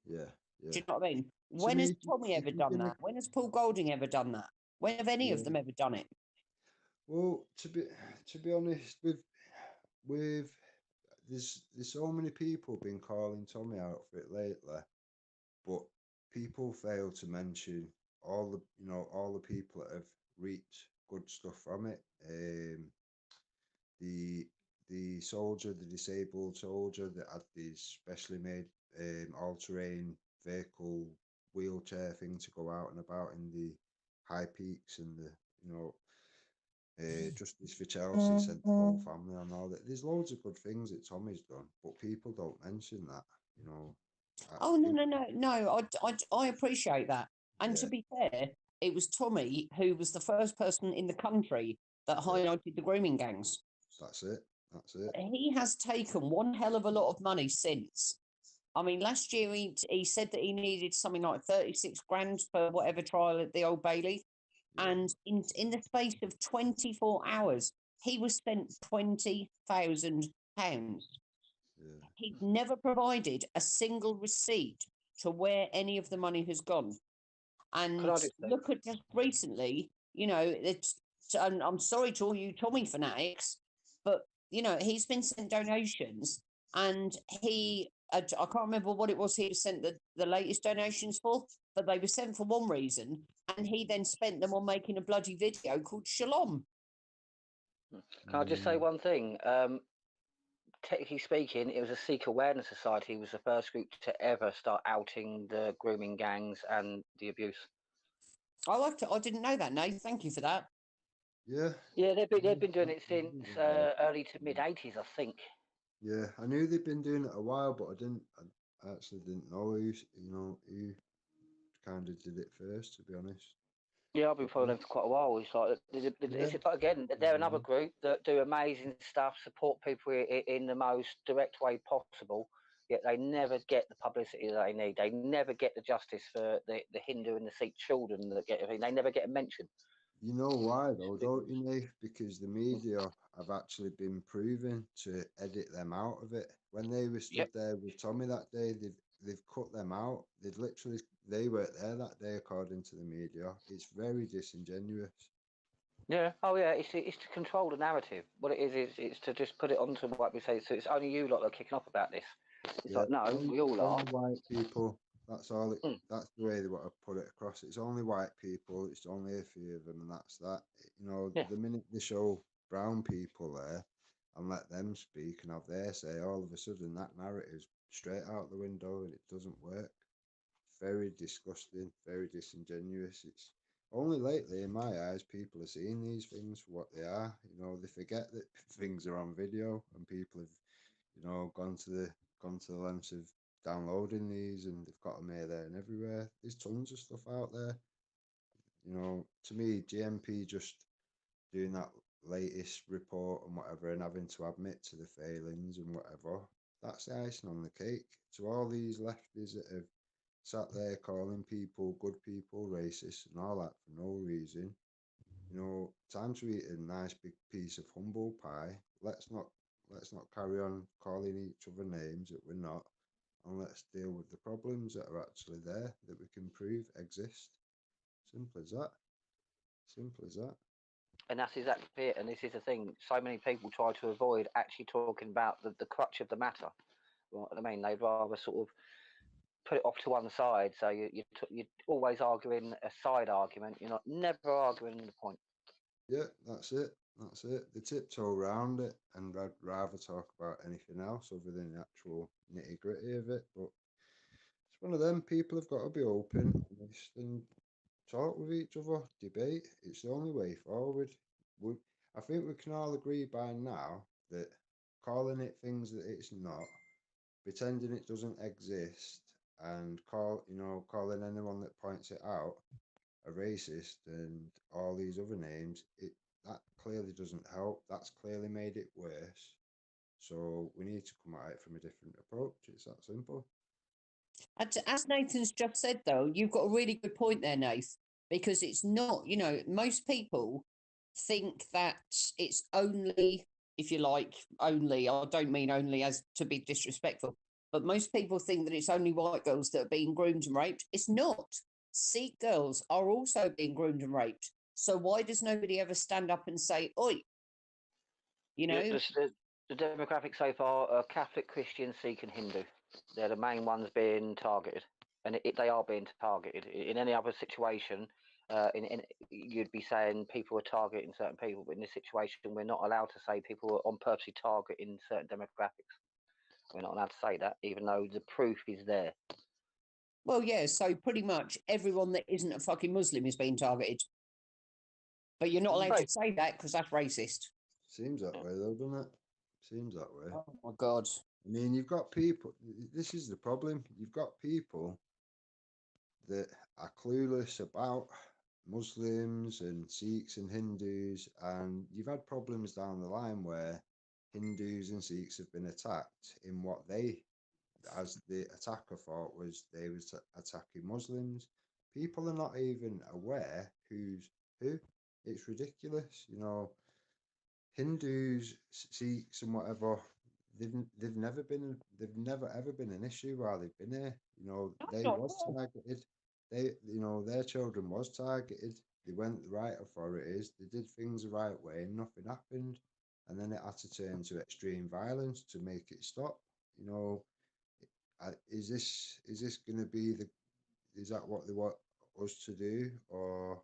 yeah, Do yeah. you know what I mean? To When me, has Tommy if ever you're done gonna, that? When has Paul Golding ever done that? When have any of yeah. them ever done it? Well, to be honest, with there's so many people been calling Tommy out for it lately, but people fail to mention all the people that have reaped good stuff from it. The the disabled soldier that had this specially made all-terrain vehicle wheelchair thing to go out and about in the high peaks and the Justice for Chelsea sent the whole family on all that. There's loads of good things that Tommy's done, but people don't mention that. Oh no! I appreciate that. And to Yeah, be fair, it was Tommy who was the first person in the country that yeah, highlighted the grooming gangs. that's it. That's it. He has taken one hell of a lot of money since. I mean, last year he said that he needed something like 36 grand for whatever trial at the Old Bailey. Yeah, And in the space of 24 hours, he was spent £20,000. yeah, He never provided a single receipt to where any of the money has gone. And Could I just say, look at just recently, you know, and I'm sorry to all you Tommy fanatics, but you know, he's been sent donations, and I can't remember what it was he sent the latest donations for, but they were sent for one reason, and he then spent them on making a bloody video called Shalom. can I just say one thing? Technically speaking, it was a Sikh Awareness Society. It was the first group to ever start outing the grooming gangs and the abuse. I liked it. I didn't know that. No, thank you for that. Yeah. Yeah, they've been doing it since early to mid '80s, I think. Yeah, I knew they'd been doing it a while, but I actually didn't know who kind of did it first, to be honest. Yeah, I've been following them for quite a while. It's like it's Yeah. again, they're another group that do amazing stuff, support people in the most direct way possible. Yet they never get the publicity that they need. They never get the justice for the Hindu and the Sikh children that get everything. They never get a mention. You know why though, don't you, Nate? Because the media have actually been proven to edit them out of it. When they were stood there with Tommy that day, they've cut them out. They weren't there that day, according to the media. It's very disingenuous. Yeah. Oh, yeah. It's to control the narrative. What it is it's to just put it onto what we say. So it's only you lot that are kicking off about this. It's like, no, we all are. Only white people. That's all. That's the way they want to put it across. It's only white people. It's only a few of them, and that's that. You know, the minute they show brown people there and let them speak and have their say, all of a sudden that narrative's straight out the window, and it doesn't work. Very disgusting. Very disingenuous. It's only lately, in my eyes, people are seeing these things for what they are. You know, they forget that things are on video, and people have, you know, gone to the lengths of downloading these, and they've got them here, there, and everywhere. There's tons of stuff out there. You know, to me, GMP just doing that latest report and whatever, and having to admit to the failings and whatever, that's the icing on the cake. To all these lefties that have sat there calling people, good people, racist and all that for no reason, you know, time to eat a nice big piece of humble pie. Let's not carry on calling each other names that we're not, and let's deal with the problems that are actually there that we can prove exist. Simple as that. Simple as that. And that's exactly it. And this is the thing. So many people try to avoid actually talking about the crutch of the matter. You know what I mean? They'd rather sort of put it off to one side. So you're always arguing a side argument. You're not never arguing the point. Yeah, that's it. That's it. They tiptoe around it, and I'd rather talk about anything else other than the actual nitty gritty of it. But it's one of them. People have got to be open, honest, and talk with each other, debate. It's the only way forward. I think we can all agree by now that calling it things that it's not, pretending it doesn't exist, and calling anyone that points it out a racist and all these other names, that clearly doesn't help. That's clearly made it worse. So we need to come at it from a different approach. It's that simple. As Nathan's just said, though, you've got a really good point there, Nath, because it's not, you know, most people think that it's only, if you like, only, I don't mean only as to be disrespectful, but most people think that it's only white girls that are being groomed and raped. It's not. Sikh girls are also being groomed and raped. So why does nobody ever stand up and say, oi? You know? The demographic so far are Catholic, Christian, Sikh and Hindu. They're the main ones being targeted. And they are being targeted. In any other situation, you'd be saying people are targeting certain people, but in this situation, we're not allowed to say people are on purposely targeting certain demographics. We're not allowed to say that, even though the proof is there. Well, yeah, so pretty much everyone that isn't a fucking Muslim is being targeted. But you're not allowed to say that because that's racist. Seems that way, though, doesn't it? Seems that way. Oh, my God. I mean, you've got people, this is the problem. You've got people that are clueless about Muslims and Sikhs and Hindus, and you've had problems down the line where Hindus and Sikhs have been attacked in what they, as the attacker thought, was they was attacking Muslims. People are not even aware who's who. It's ridiculous, you know. Hindus, Sikhs, and whatever, they've never ever been an issue while they've been here. You know, they Not at was all. targeted. Their children was targeted. They went the right authorities. They did things the right way, and nothing happened. And then it had to turn to extreme violence to make it stop. You know, is this going to be is that what they want us to do, or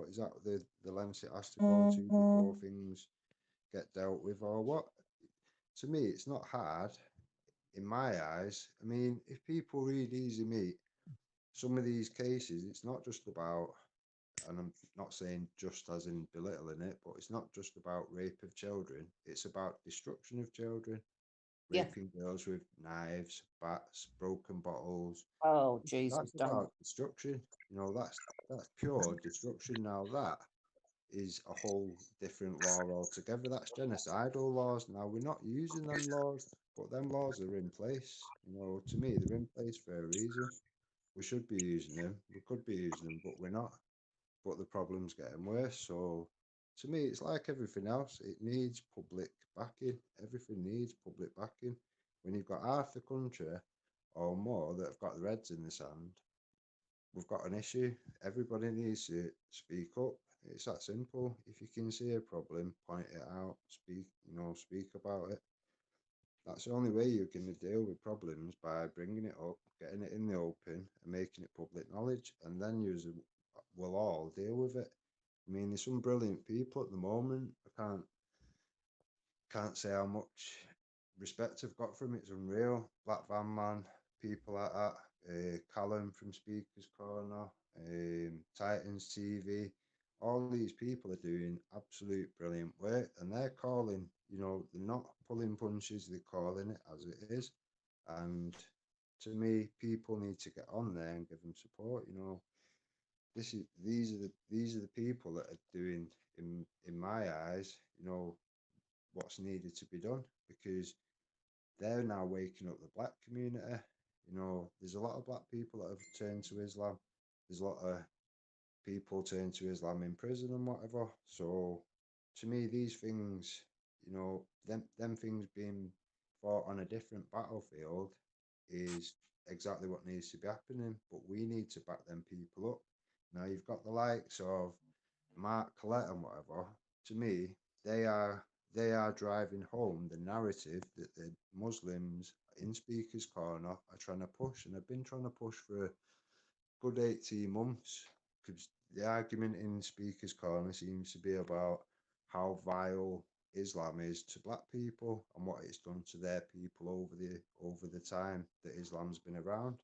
is that the lengths it has to go to before things get dealt with, or what? To me, it's not hard in my eyes. I mean, if people read Easy Meat, some of these cases, it's not just about, and I'm not saying just as in belittling it, but it's not just about rape of children. It's about destruction of children, Yeah. raping girls with knives, bats, broken bottles. Oh, Jesus, That's don't. about destruction. That's pure destruction. Now that is a whole different law altogether. That's genocidal laws. Now we're not using them laws, but them laws are in place. To me, they're in place for a reason. We should be using them. We could be using them, but we're not. But the problem's getting worse. So to me, it's like everything else. It needs public backing. Everything needs public backing. When you've got half the country or more that have got their heads in the sand, we've got an issue. Everybody needs to speak up. It's that simple. If you can see a problem, point it out, speak about it. That's the only way you're going to deal with problems, by bringing it up, getting it in the open, and making it public knowledge, and then you will all deal with it. I mean, there's some brilliant people at the moment. I can't say how much respect I've got from it. It's unreal. Black Van Man, people like that. Callum from Speaker's Corner, Titans TV. All these people are doing absolute brilliant work, and they're calling. They're not pulling punches. They're calling it as it is. And to me, people need to get on there and give them support. These are the people that are doing, in my eyes, what's needed to be done, because they're now waking up the black community. There's a lot of black people that have turned to Islam. There's a lot of people turn to Islam in prison and whatever. So to me, these things, them things being fought on a different battlefield is exactly what needs to be happening. But we need to back them people up. Now you've got the likes of Mark Collette and whatever. To me, they are driving home the narrative that the Muslims in Speaker's Corner are trying to push, and have been trying to push for a good 18 months, because the argument in Speaker's Corner seems to be about how vile Islam is to black people and what it's done to their people over the time that Islam's been around.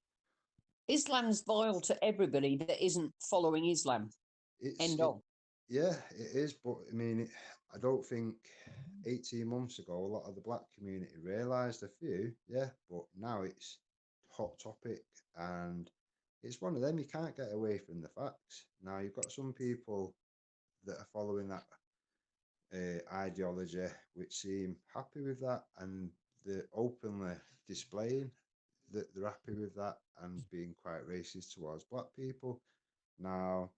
Islam's vile to everybody that isn't following Islam. End of. Yeah, it is. But I mean, I don't think 18 months ago a lot of the black community realised. A few, yeah, but now it's hot topic, and it's one of them. You can't get away from the facts. Now you've got some people that are following that ideology, which seem happy with that, and they're openly displaying that they're happy with that and being quite racist towards black people. Now,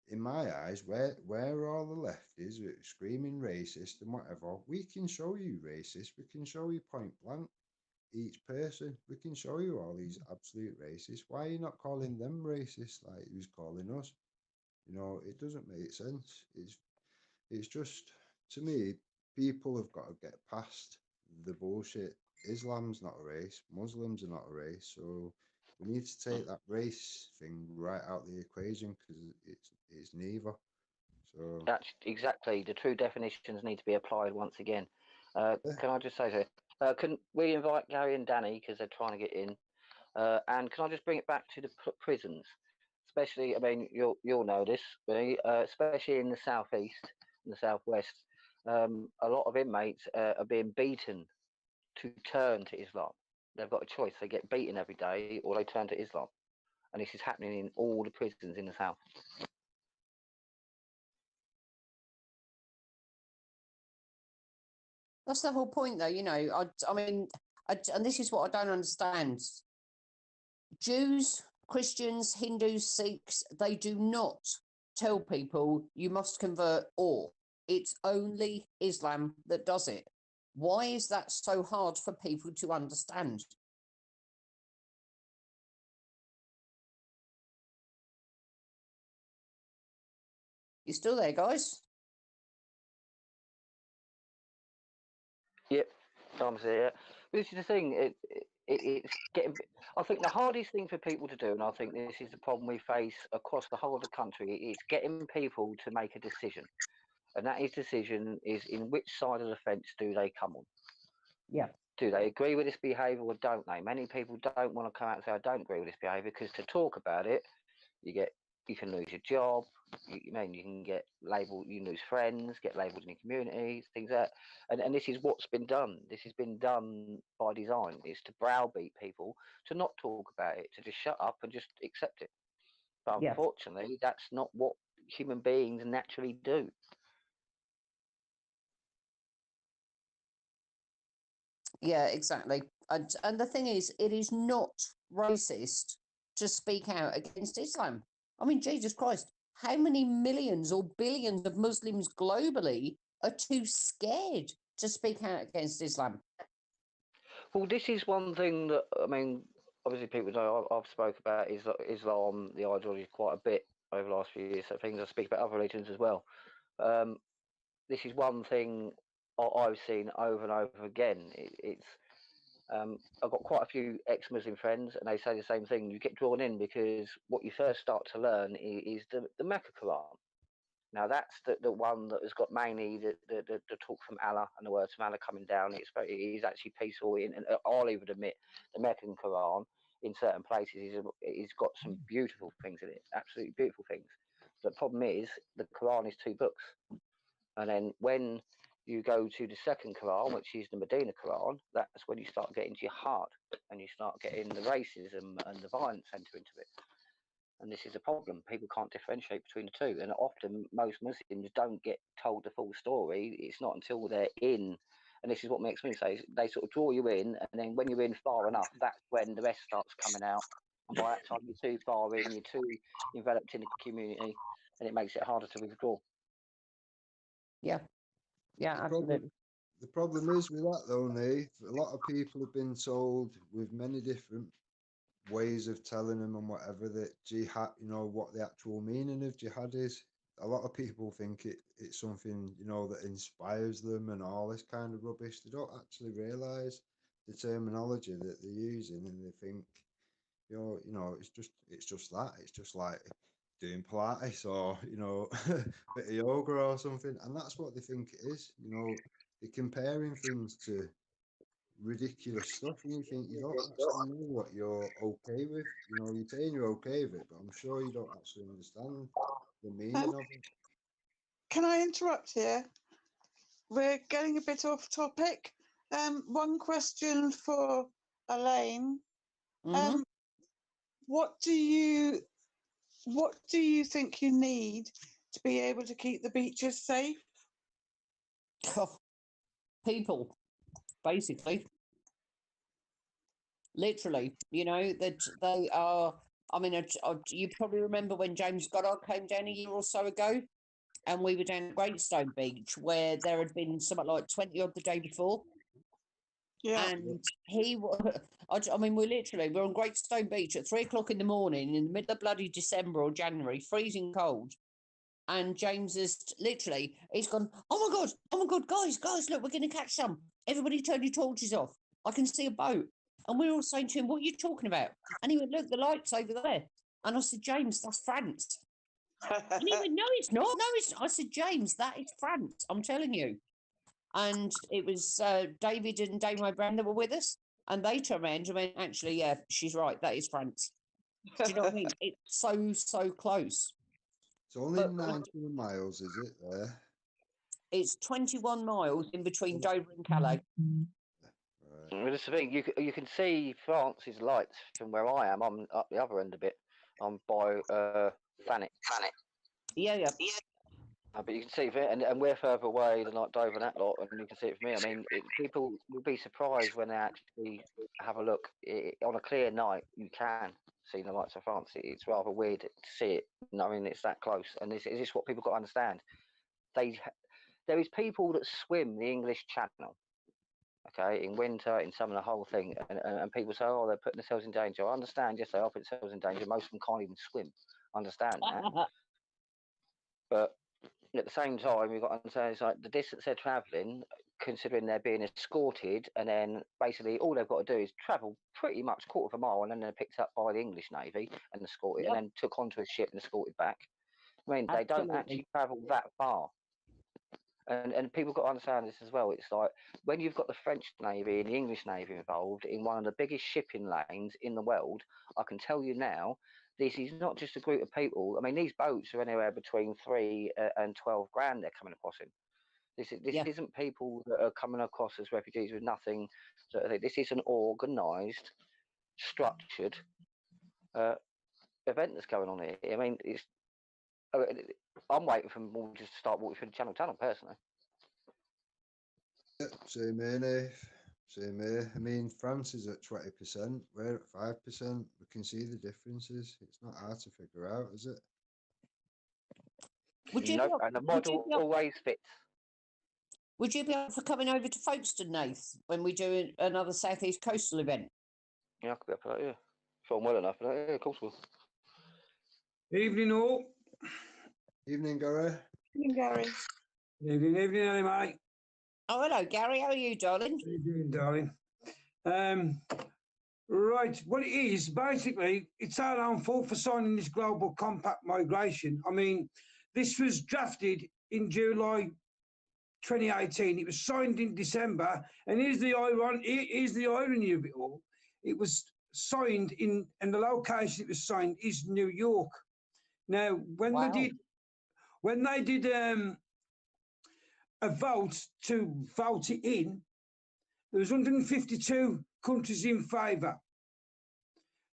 in my eyes, where all the lefties screaming racist and whatever, we can show you racist. We can show you point blank each person. We can show you all these absolute racists. Why are you not calling them racist like who's calling us? It doesn't make sense. It's just, to me, people have got to get past the bullshit. Islam's not a race. Muslims are not a race. So we need to take that race thing right out the equation, because it's neither. So That's exactly, the true definitions need to be applied once again. yeah. Can I just say so? Can we invite Gary and Danny, because they're trying to get in? And can I just bring it back to the prisons, especially? I mean, you'll know this, really, especially in the southeast and the southwest. A lot of inmates are being beaten to turn to Islam. They've got a choice: they get beaten every day, or they turn to Islam. And this is happening in all the prisons in the south. That's the whole point, though. I mean, and this is what I don't understand. Jews, Christians, Hindus, Sikhs, they do not tell people you must convert, or it's only Islam that does it. Why is that so hard for people to understand? You still there, guys? Yep, Tom's here. But this is the thing. It's getting. I think the hardest thing for people to do, and I think this is the problem we face across the whole of the country, is getting people to make a decision, and that is decision is in which side of the fence do they come on? Yeah. Do they agree with this behaviour or don't they? Many people don't want to come out and say I don't agree with this behaviour because to talk about it, you can lose your job. You can get labelled, you lose friends, get labelled in your community, things like that. And this is what's been done. This has been done by design. Is to browbeat people to not talk about it, to just shut up and just accept it. But Yeah. unfortunately, that's not what human beings naturally do. Yeah, exactly. And the thing is, it is not racist to speak out against Islam. I mean, Jesus Christ, how many millions or billions of Muslims globally are too scared to speak out against Islam? Well, this is one thing that, I mean, obviously people know I've spoke about Islam, the ideology quite a bit over the last few years. So things I speak about other religions as well. This is one thing I've seen over and over again. I've got quite a few ex-Muslim friends, and they say the same thing. You get drawn in because what you first start to learn is the Mecca Quran. Now that's the one that has got mainly the talk from Allah and the words from Allah coming down. It is actually peaceful, and I'll even admit the Meccan Quran in certain places is got some beautiful things in it, absolutely beautiful things. The problem is the Quran is two books, and then when you go to the second Quran, which is the Medina Quran, that's when you start getting jihad and you start getting the racism and the violence enter into it. And this is a problem. People can't differentiate between the two. And often most Muslims don't get told the full story. It's not until they're in, and this is what makes me say, they sort of draw you in, and then when you're in far enough, that's when the rest starts coming out. And by that time, you're too far in, you're too enveloped in the community, and it makes it harder to withdraw. Yeah. Yeah, absolutely. The problem is with that, though, Nate, a lot of people have been told with many different ways of telling them and whatever that jihad, what the actual meaning of jihad is. A lot of people think it's something, that inspires them and all this kind of rubbish. They don't actually realise the terminology that they're using, and they think, it's just that. It's just like doing Pilates or, a bit of yoga or something. And that's what they think it is. They're comparing things to ridiculous stuff, and you think you don't actually know what you're okay with. You're saying you're okay with it, but I'm sure you don't actually understand the meaning of it. Can I interrupt here? We're getting a bit off topic. One question for Elaine. Mhm. What do you think you need to be able to keep the beaches safe? People, basically. Literally, that they are. I mean, you probably remember when James Goddard came down a year or so ago, and we were down at Greatstone Beach, where there had been something like 20 odd the day before. Yeah. And I mean, we're on Greatstone Beach at 3 o'clock in the morning in the middle of bloody December or January, freezing cold. And James is literally, he's gone, oh my God, guys, look, we're going to catch some. Everybody turn your torches off. I can see a boat. And we're all saying to him, what are you talking about? And he went, look, the light's over there. And I said, James, that's France. And he went, no, it's not. No, it's not. I said, James, that is France. I'm telling you. And it was David and Damo Brown that were with us. And they turned around and went, actually, yeah, she's right. That is France. Do you know what I mean? It's so close. It's only 19 miles, is it, there? It's 21 miles in between Dover and Calais. Well, that's the thing. You can see France's lights from where I am. I'm up the other end a bit. I'm by Thanet. Yeah. But you can see it, and we're further away than like Dover and that lot, and you can see it from me. I mean, people will be surprised when they actually have a look. On a clear night, you can see the lights of France. It's rather weird to see it. I mean, it's that close, and this is what people got to understand. There is people that swim the English Channel. Okay, in winter, in summer, the whole thing, and people say, oh, they're putting themselves in danger. I understand, yes, they are putting themselves in danger. Most of them can't even swim. I understand that, but at the same time, you've got to understand it's like the distance they're travelling, considering they're being escorted, and then basically all they've got to do is travel pretty much quarter of a mile, and then they're picked up by the English Navy and escorted, and Yep, then took onto a ship and escorted back. I mean, they don't absolutely. actually travel that far. And people got to understand this as well. It's like when you've got the French Navy and the English Navy involved in one of the biggest shipping lanes in the world, I can tell you now, this is not just a group of people. I mean, these boats are anywhere between 3 and 12 grand they're coming across in. This Yeah, isn't people that are coming across as refugees with nothing. This is an organised, structured uh, event that's going on here. I mean, uh, I'm waiting for them all just to start walking through the Channel Tunnel, personally. Yeah, same here, Nath. Same here. I mean, France is at 20%. We're at 5%. We can see the differences. It's not hard to figure out, is it? would you be Nope, up, and the would you model be up, always fits. would you be up for coming over to Folkestone, Nath, when we do another Southeast Coastal event? Yeah, I could be up for that, yeah. If I'm well enough for that, yeah, of course we'll. Evening all. Evening, Gary. Evening, Gary. Evening, evening, mate. Oh, hello, Gary. How are you, darling? How you doing, darling? Right, what it is, basically, it's our own fault for signing this global compact migration. I mean, this was drafted in July 2018. It was signed in December, and here's the irony of it all. It was signed and the location it was signed is New York. Now, when Wow. they did a vote to vote it in, there was 152 countries in favour.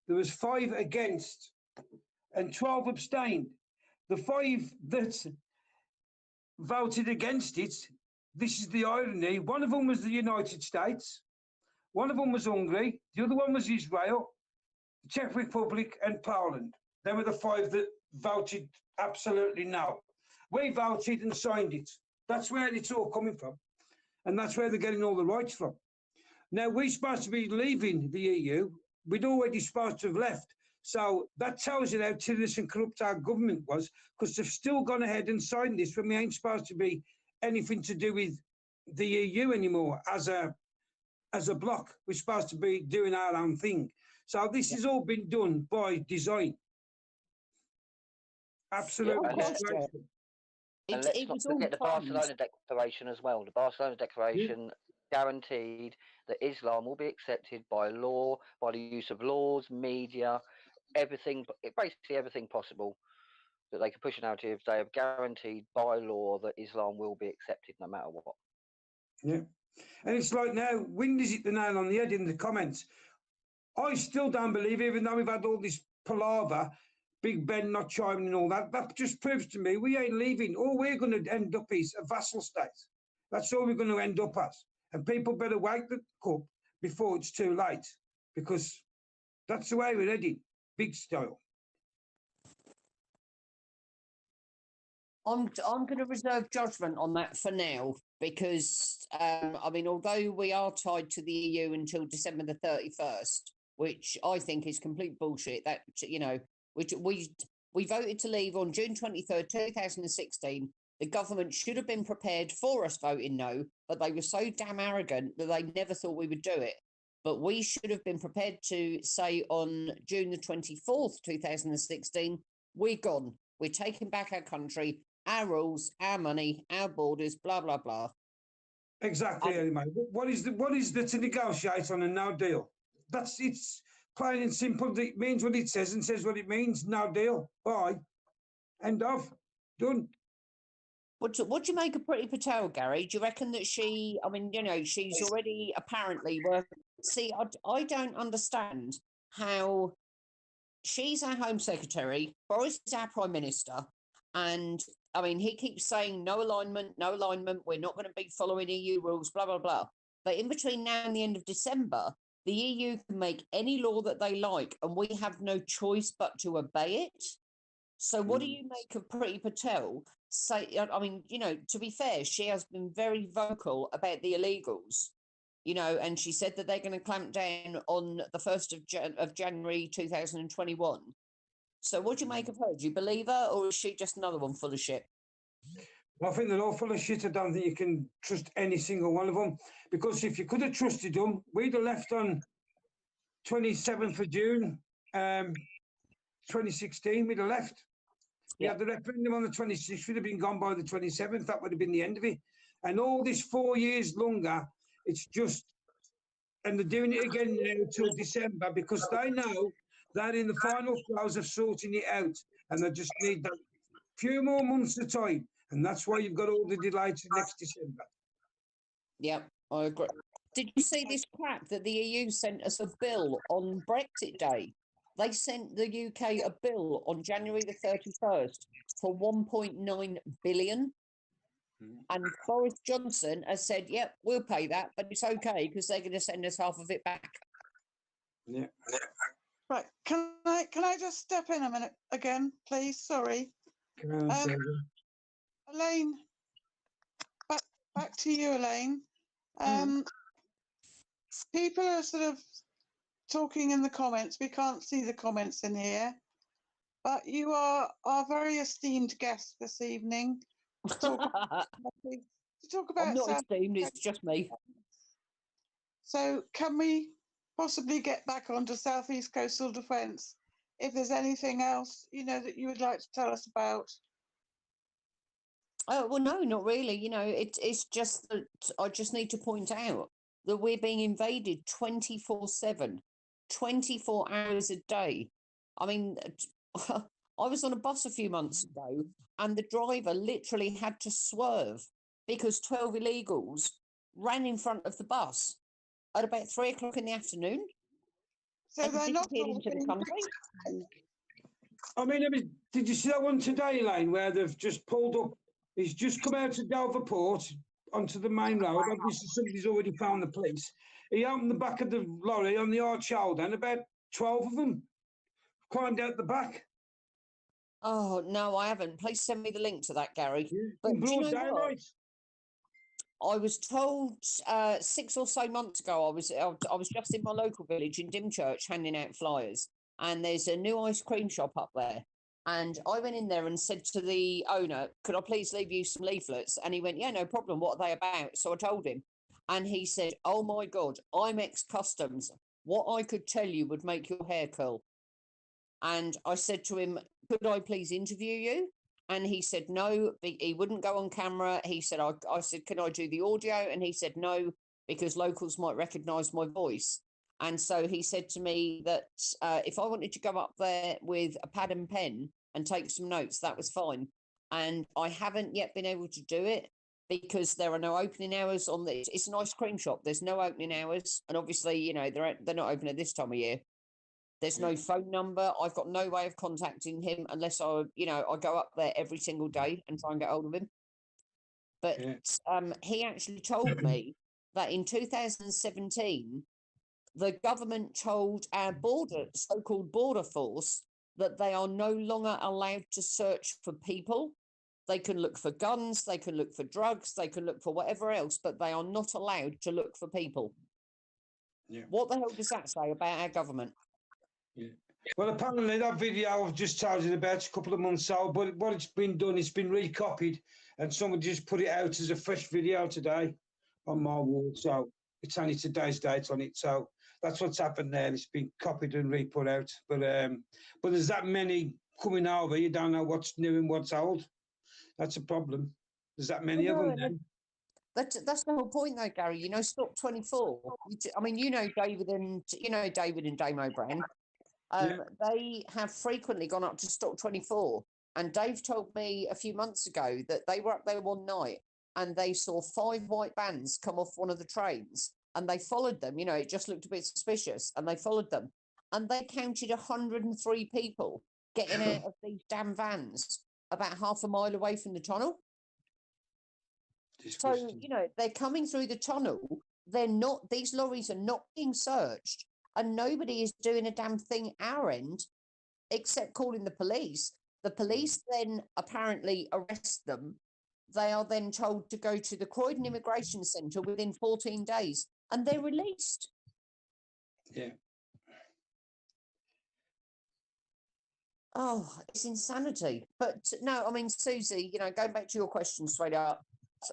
There was 5 against and 12 abstained. The 5 that voted against it, this is the irony, one of them was the United States, one of them was Hungary, the other one was Israel, the Czech Republic and Poland. They were the 5 that voted absolutely no. We voted and signed it. That's where it's all coming from. And that's where they're getting all the rights from. Now, we're supposed to be leaving the EU. We'd already supposed to have left. So that tells you how tedious and corrupt our government was, because they've still gone ahead and signed this when we ain't supposed to be anything to do with the EU anymore as a bloc. We're supposed to be doing our own thing. So this has all been done by design. Absolutely. Yeah, of course, disgraceful. And It let's not was all forget the planned. Barcelona Declaration as well. The Barcelona Declaration guaranteed that Islam will be accepted by law, by the use of laws, media, everything, basically everything possible that they can push a narrative. They have guaranteed by law that Islam will be accepted no matter what. Yeah. And it's like now, Windy's hit the nail on the head in the comments. I still don't believe, even though we've had all this palaver, Big Ben not chiming and all that, that just proves to me we ain't leaving. All we're going to end up is a vassal state. That's all we're going to end up as. And people better wake up before it's too late, because that's the way we're heading, big style. I'm going to reserve judgment on that for now because, I mean, although we are tied to the EU until December the 31st, which I think is complete bullshit, that, you know, which we voted to leave on June 23rd, 2016. The government should have been prepared for us voting no, but they were so damn arrogant that they never thought we would do it. But we should have been prepared to say on June the 24th, 2016, we're gone. We're taking back our country, our rules, our money, our borders, blah, blah, blah. Exactly, mate. What is the to negotiate on a no deal? It's plain and simple. It means what it says and says what it means. No deal. Bye. End of. Done. What do you make of Priti Patel, Gary? Do you reckon that she, I mean, you know, she's already apparently working. See, I don't understand how she's our Home Secretary, Boris is our Prime Minister, and I mean, he keeps saying no alignment, we're not going to be following EU rules, blah, blah, blah. But in between now and the end of December, the EU can make any law that they like, and we have no choice but to obey it. So what do you make of Priti Patel? I mean, you know, to be fair, she has been very vocal about the illegals. and she said that they're going to clamp down on the 1st of January 2021. So what do you make of her? Do you believe her, or is she just another one full of shit? I think they're all full of shit. I don't think you can trust any single one of them, because if you could have trusted them, we'd have left on 27th of June, 2016. We'd have left. We had the referendum on the 26th. We'd have been gone by the 27th. That would have been the end of it. And all this 4 years longer, it's just, and they're doing it again now till December, because they know they're in the final throes of sorting it out, and they just need that few more months of time. And that's why you've got all the delay to next December. Yeah, I agree. Did you see this crap that the EU sent us a bill on Brexit Day? They sent the UK a bill on January the 31st for 1.9 billion. And Boris Johnson has said, yep, we'll pay that, but it's okay because they're going to send us half of it back. Yeah. Right. Can I just step in a minute again, please? Sorry. Elaine, back to you, Elaine. People are sort of talking in the comments. We can't see the comments in here, but you are our very esteemed guest this evening to talk about I'm not South esteemed, it's just me. So can we possibly get back onto South East Coastal Defence if there's anything else, that you would like to tell us about? Oh, well, no, not really. It's just that I just need to point out that we're being invaded 24/7, 24 hours a day. I mean, I was on a bus a few months ago and the driver literally had to swerve because 12 illegals ran in front of the bus at about 3 o'clock in the afternoon. So they're not disappeared into the country. I mean, did you see that one today, Elaine, where they've just pulled up? He's just come out of Dover Port onto the main road. Obviously, somebody's already found the police. He opened the back of the lorry on the hard shoulder, and about 12 of them climbed out the back. Oh, no, I haven't. Please send me the link to that, Gary. Yeah. But do you know what? Daylight. I was told 6 or so months ago, I was just in my local village in Dymchurch handing out flyers, and there's a new ice cream shop up there. And I went in there and said to the owner, could I please leave you some leaflets? And he went, yeah, no problem. What are they about? So I told him. And he said, oh, my God, I'm ex-customs. What I could tell you would make your hair curl. And I said to him, could I please interview you? And he said, no, he wouldn't go on camera. He said, I said, can I do the audio? And he said, no, because locals might recognise my voice. And so he said to me that if I wanted to go up there with a pad and pen and take some notes, that was fine. And I haven't yet been able to do it because there are no opening hours on this. It's an ice cream shop. There's no opening hours. And obviously, they're not open at this time of year. There's no phone number. I've got no way of contacting him unless I go up there every single day and try and get hold of him. But he actually told me that in 2017, the government told our so-called border force that they are no longer allowed to search for people. They can look for guns, they can look for drugs, they can look for whatever else, but they are not allowed to look for people. Yeah. What the hell does that say about our government? Yeah. Well, apparently that video I've just told you about a couple of months old, but what it's been done, it's been recopied, and someone just put it out as a fresh video today on my wall. So it's only today's date on it. So that's what's happened there. It's been copied and re-put out. But there's that many coming over. You don't know what's new and what's old. That's a problem. There's that many of them then. That's the whole point, though, Gary. Stop 24. I mean, David and Dame O'Brien. They have frequently gone up to stock 24. And Dave told me a few months ago that they were up there one night and they saw 5 white vans come off one of the trains and they followed them. It just looked a bit suspicious and they followed them. And they counted 103 people getting out of these damn vans about half a mile away from the tunnel. So, they're coming through the tunnel. These lorries are not being searched. And nobody is doing a damn thing our end, except calling the police. The police then apparently arrest them. They are then told to go to the Croydon Immigration Centre within 14 days. and they're released. Yeah. Oh, it's insanity. But no, I mean, Susie, going back to your question straight up,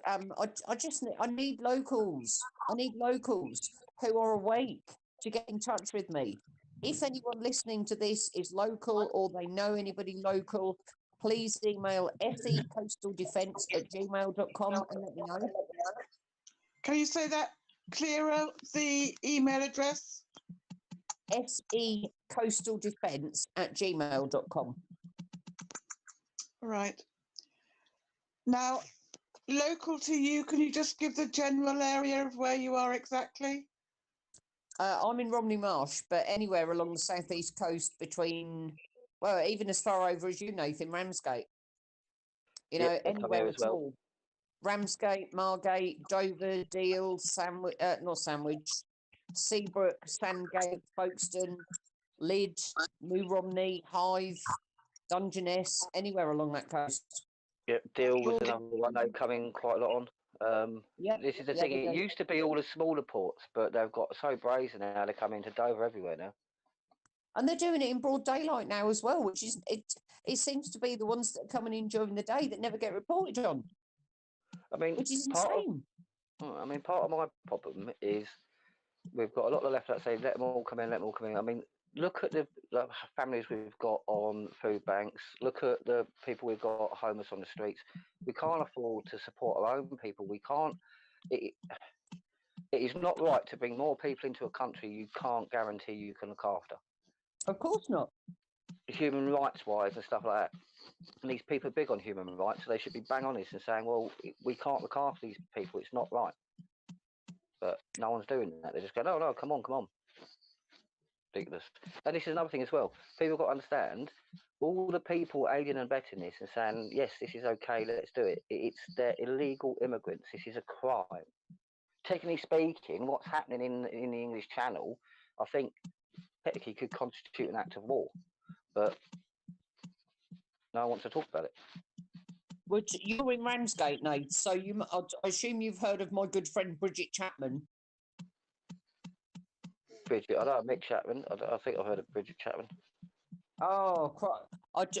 I need locals. I need locals who are awake to get in touch with me. If anyone listening to this is local or they know anybody local, please email secoastaldefence@gmail.com and let me know. Can you say that clearer, the email address? secoastaldefence@gmail.com. Right. Now, local to you, can you just give the general area of where you are exactly? I'm in Romney Marsh, but anywhere along the southeast coast between, well, even as far over as you, Nathan, Ramsgate. Yep, I'm Anywhere here at as well. all. Ramsgate, Margate, Dover, Deal, Sandwich, not Sandwich, Seabrook, Sandgate, Folkestone, Lydd, New Romney, Hythe, Dungeness, anywhere along that coast. Yep, Deal was Sure. another one they come in quite a lot on. Yeah, This is the yeah, thing. they It do. used to be all the smaller ports, but they've got so brazen now. They come into Dover everywhere now. And they're doing it in broad daylight now as well, which is it seems to be the ones that are coming in during the day that never get reported on, I mean, which is part of insane. part of my problem is we've got a lot of left that say let them all come in, let them all come in. I mean, look at the families we've got on food banks. Look at the people we've got homeless on the streets. We can't afford to support our own people. We can't. It, it is not right to bring more people into a country you can't guarantee you can look after. Of course not. Human rights wise and stuff like that. And these people are big on human rights, so they should be bang honest and saying, well, we can't look after these people. It's not right. But no one's doing that. They just go, no, come on. Ridiculous. And this is another thing as well. People got to understand all the people aiding and abetting this and saying, yes, this is okay, let's do it. They're illegal immigrants. This is a crime. Technically speaking, what's happening in the English Channel, I think technically could constitute an act of war. But no one wants to talk about it. Which you're in Ramsgate, Nate, so I assume you've heard of my good friend Bridget Chapman. Bridget, I know Mick Chapman. I think I've heard of Bridget Chapman. Oh,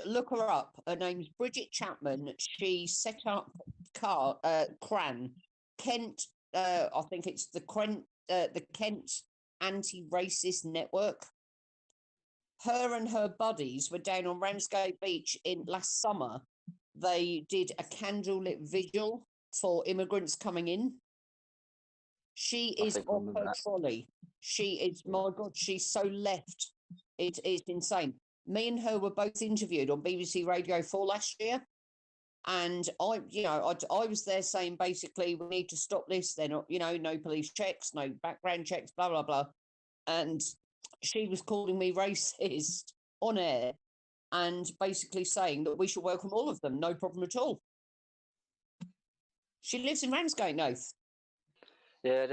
look her up. Her name's Bridget Chapman. She set up CRAN, Kent. I think it's the Kent Anti-Racist Network. Her and her buddies were down on Ramsgate Beach last summer. They did a candlelit vigil for immigrants coming in. She is on her trolley. She is, my God, she's so left. It's insane. Me and her were both interviewed on BBC Radio 4 last year. And I was there saying basically we need to stop this. They're not, no police checks, no background checks, blah, blah, blah. And she was calling me racist on air and basically saying that we should welcome all of them, no problem at all. She lives in Ramsgate, Nath. Yeah,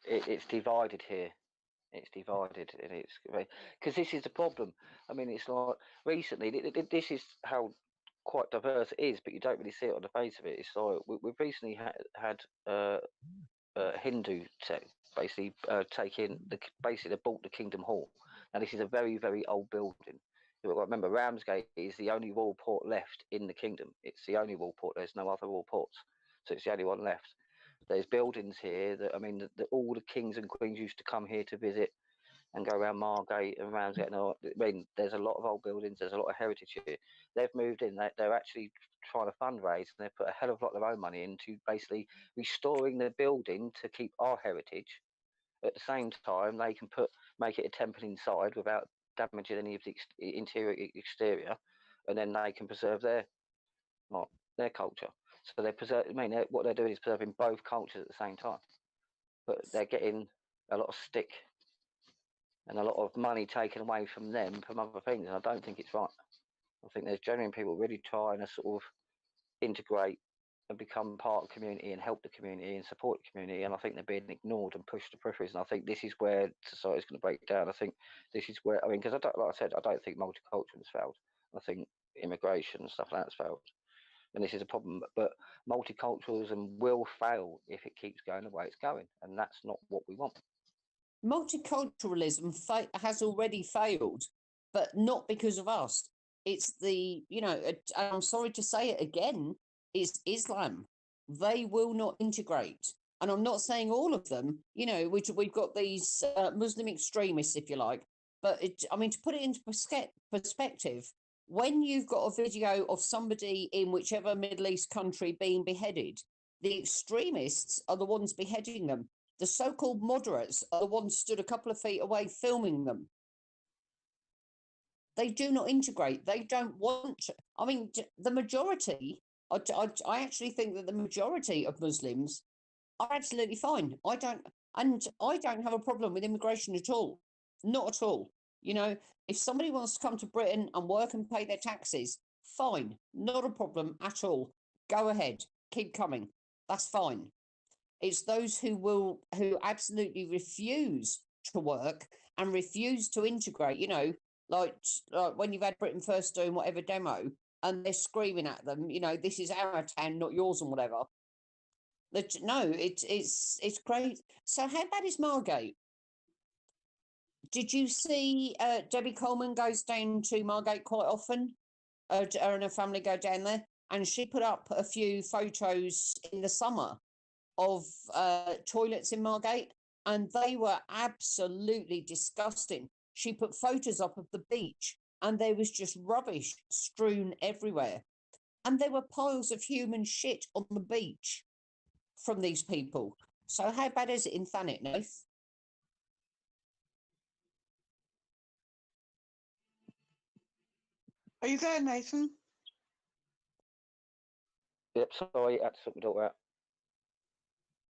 it's divided here. It's divided, and it's because this is the problem. I mean, it's like recently. This is how quite diverse it is, but you don't really see it on the face of it. It's like we've recently had Hindu basically taking basically they bought the Kingdom Hall. Now this is a very very old building. Remember, Ramsgate is the only royal port left in the kingdom. It's the only royal port. There's no other royal ports, so it's the only one left. There's buildings here that all the kings and queens used to come here to visit and go around Margate and Ramsgate. I mean, there's a lot of old buildings. There's a lot of heritage here. They've moved in. They're actually trying to fundraise, and they've put a hell of a lot of their own money into basically restoring the building to keep our heritage. At the same time, they can make it a temple inside without damaging any of the interior exterior, and then they can preserve their culture. So what they're doing is preserving both cultures at the same time, but they're getting a lot of stick and a lot of money taken away from them from other things, and I don't think it's right. I think there's genuine people really trying to sort of integrate and become part of the community and help the community and support the community, and I think they're being ignored and pushed to peripheries, and I think this is where society's going to break down. I think this is where, because like I said, I don't think multiculturalism has failed. I think immigration and stuff like that's failed. and this is a problem. But multiculturalism will fail if it keeps going the way it's going, and that's not what we want. Multiculturalism has already failed, but not because of us. It's the, I'm sorry to say it again, it's Islam. They will not integrate. And I'm not saying all of them, we've got these Muslim extremists, if you like. But to put it into perspective, when you've got a video of somebody in whichever Middle East country being beheaded, the extremists are the ones beheading them. The so-called moderates are the ones stood a couple of feet away filming them. They do not integrate. They don't want to. I mean, the majority, I actually think that the majority of Muslims are absolutely fine. I don't have a problem with immigration at all. Not at all. If somebody wants to come to Britain and work and pay their taxes, fine. Not a problem at all. Go ahead. Keep coming. That's fine. It's those who absolutely refuse to work and refuse to integrate, like when you've had Britain First doing whatever demo and they're screaming at them, this is our town, not yours, and whatever. No, it's great. So how bad is Margate? Did you see Debbie Coleman goes down to Margate quite often? Her and her family go down there, and she put up a few photos in the summer of toilets in Margate, and they were absolutely disgusting. She put photos up of the beach, and there was just rubbish strewn everywhere. And there were piles of human shit on the beach from these people. So how bad is it in Thanet, Nath? Are you there, Nathan? Yep, sorry, I had to sort my daughter out.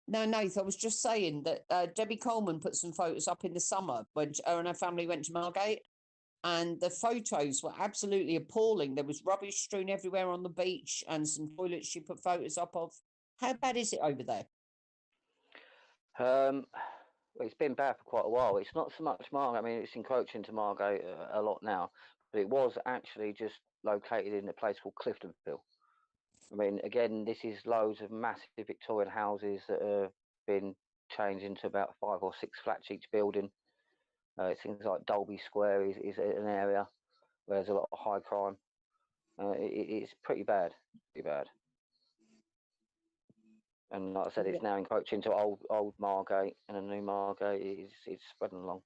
No, Nath, I was just saying that Debbie Coleman put some photos up in the summer when her and her family went to Margate, and the photos were absolutely appalling. There was rubbish strewn everywhere on the beach and some toilets she put photos up of. How bad is it over there? Well, it's been bad for quite a while. It's not so much Margate. I mean, it's encroaching to Margate a lot now, but it was actually just located in a place called Cliftonville. I mean, again, this is loads of massive Victorian houses that have been changed into about 5 or 6 flats each building. Things like Dolby Square is an area where there's a lot of high crime. It's pretty bad, And like I said, it's now encroaching to old Margate, and a new Margate is spreading along.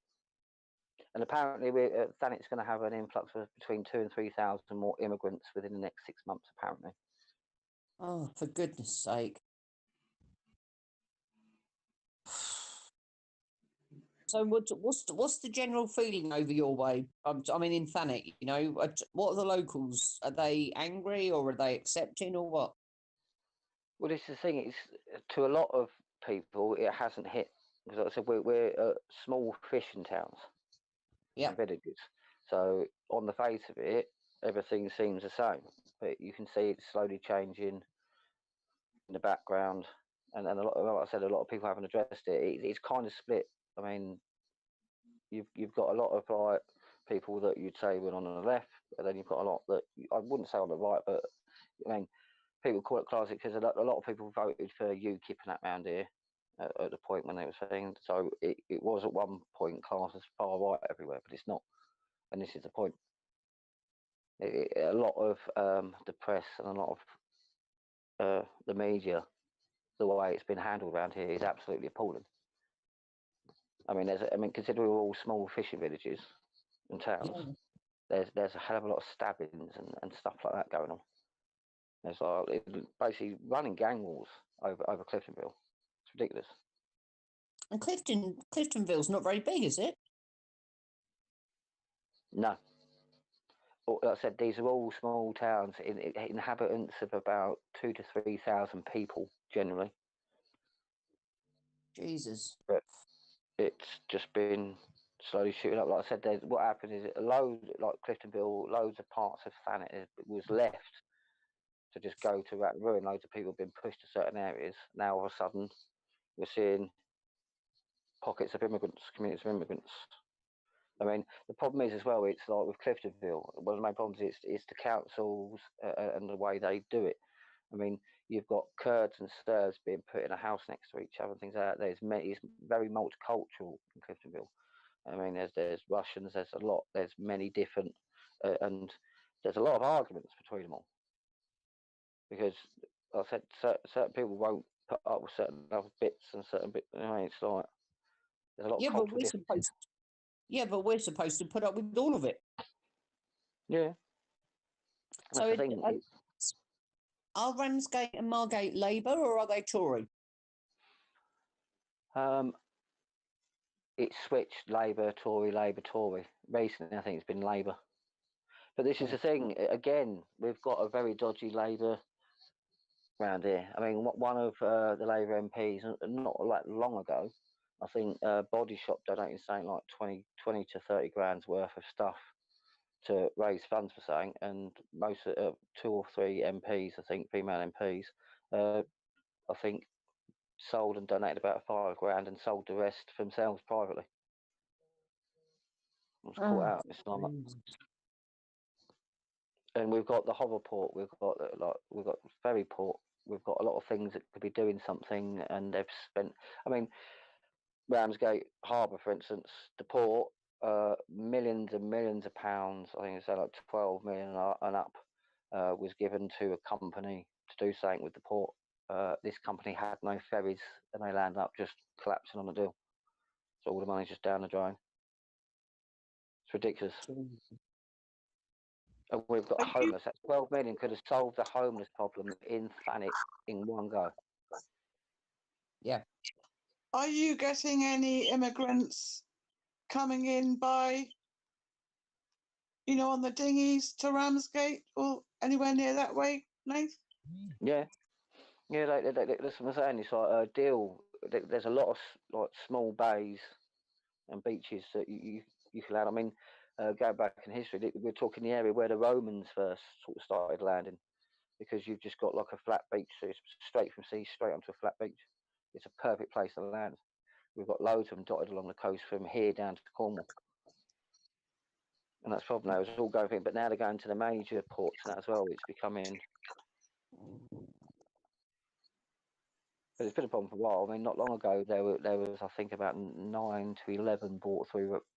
And apparently, Thanet's going to have an influx of between 2,000 and 3,000 more immigrants within the next 6 months, apparently. Oh, for goodness sake. So what's the general feeling over your way? I mean, in Thanet, what are the locals? Are they angry or are they accepting or what? Well, this is the thing. It's to a lot of people, it hasn't hit because, like I said, we're small fishing towns, Yeah, villages. So on the face of it, everything seems the same, but you can see it's slowly changing in the background, and a lot, like I said, a lot of people haven't addressed it. It's kind of split. I mean, you've got a lot of like people that you'd say were on the left, and then you've got a lot that I wouldn't say on the right, but I mean, people call it closet because a lot of people voted for UKIP and that round here at the point when they were saying. So it was at one point classed as far right everywhere, but it's not. And this is the point. A lot of the press and a lot of the media, the way it's been handled around here is absolutely appalling. I mean, considering we're all small fishing villages and towns, there's a hell of a lot of stabbings and stuff like that going on. There's basically running gang wars over Cliftonville. It's ridiculous. And Cliftonville's not very big, is it? No. Like I said, these are all small towns, inhabitants of about 2,000 to 3,000 people generally. Jesus. But it's just been slowly shooting up. Like I said, what happened is like Cliftonville, loads of parts of Thanet was left to just go to rat and ruin. Loads of people have been pushed to certain areas. Now all of a sudden, we're seeing pockets of immigrants, communities of immigrants. I mean, the problem is as well. It's like with Cliftonville. One of the main problems is the councils and the way they do it. I mean, you've got Kurds and Serbs being put in a house next to each other and things like that. It's very multicultural in Cliftonville. I mean, there's Russians, there's many different, and there's a lot of arguments between them all because, like I said, certain people won't put up with certain other bits and certain bits. You know, it's like there's a lot of cultural differences. But we're supposed to put up with all of it. Yeah. So, are Ramsgate and Margate Labour or are they Tory? It's switched Labour, Tory, Labour, Tory. Recently, I think it's been Labour. But this is the thing. Again, we've got a very dodgy Labour around here. I mean, one of the Labour MPs, not like long ago, I think Body Shop donated something like 20 to 30 grand's worth of stuff to raise funds for something, and most of 2 or 3 MPs, I think, female MPs, I think, sold and donated about 5 grand and sold the rest for themselves privately. I was caught out this summer. And we've got the hoverport, we've got ferryport, we've got a lot of things that could be doing something, and they've spent. I mean, Ramsgate Harbour, for instance, the port, millions and millions of pounds. I think it's like 12 million and up was given to a company to do something with the port. This company had no ferries, and they landed up just collapsing on the deal. So all the money's just down the drain. It's ridiculous. And we've got homeless. That 12 million could have solved the homeless problem in Thanet in one go. Yeah. Are you getting any immigrants coming in by, on the dinghies to Ramsgate or anywhere near that way, Nath? Yeah. Yeah, that's what I'm saying. It's like a deal. There's a lot of like small bays and beaches that you can land. I mean, going back in history, we're talking the area where the Romans first sort of started landing, because you've just got like a flat beach, so it's straight from sea straight onto a flat beach. It's a perfect place to land. We've got loads of them dotted along the coast from here down to Cornwall. And that's the problem now, it's all going in, but now they're going to the major ports and that as well. It's becoming. But it's been a problem for a while. I mean, not long ago there was I think about 9 to 11 brought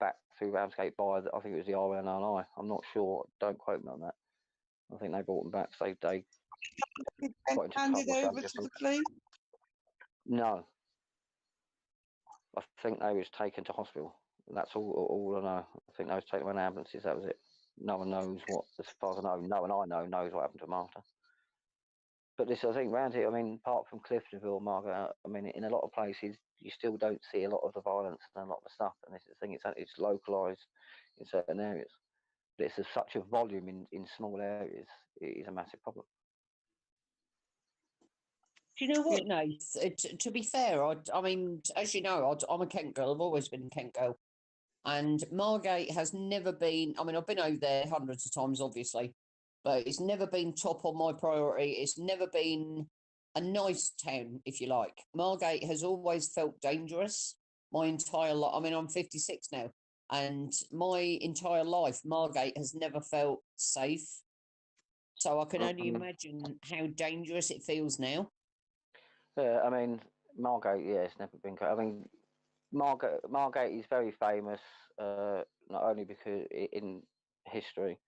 back through Ramsgate by I think it was the RNLI. I'm not sure. Don't quote me on that. I think they brought them back. So they got into handed trouble. over to the police? No, I think they was taken to hospital. That's all I know. I think they was taken on ambulances. That was it. No one knows what, as far as I know, no one I know knows what happened to them after. But this, I think, around here, I mean, apart from Cliftonville, Margaret, I mean, in a lot of places, you still don't see a lot of the violence and a lot of the stuff. And this is the thing, it's localised in certain areas. But it's such a volume in small areas, it is a massive problem. Do you know what, Nath? To be fair, I mean, as you know, I'm a Kent girl. I've always been a Kent girl. And Margate has never been, I mean, I've been over there hundreds of times, obviously, but it's never been top on my priority. It's never been a nice town, if you like. Margate has always felt dangerous my entire life. I mean, I'm 56 now, and my entire life, Margate has never felt safe. So I can only imagine how dangerous it feels now. Yeah, I mean, Margate, yeah, it's never been good. I mean, Margate is very famous, not only because in history,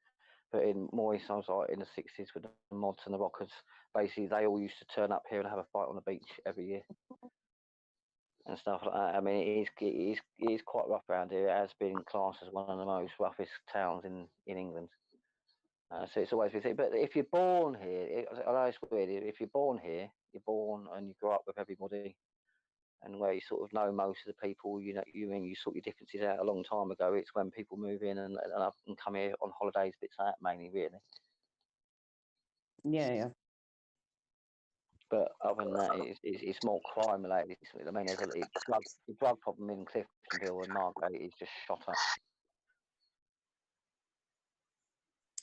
but in more times like in the 60s with the mods and the rockers. Basically, they all used to turn up here and have a fight on the beach every year and stuff like that. I mean, it is quite rough around here. It has been classed as one of the most roughest towns in England. So it's always been. But if you're born here, I know it's weird. If you're born here, you're born and you grow up with everybody, and where you sort of know most of the people, you sort your differences out a long time ago. It's when people move in and come here on holidays, bits like that, mainly, really. Yeah. But other than that, it's more crime related. I mean, there's the drug problem in Cliftonville and Margate is just shot up.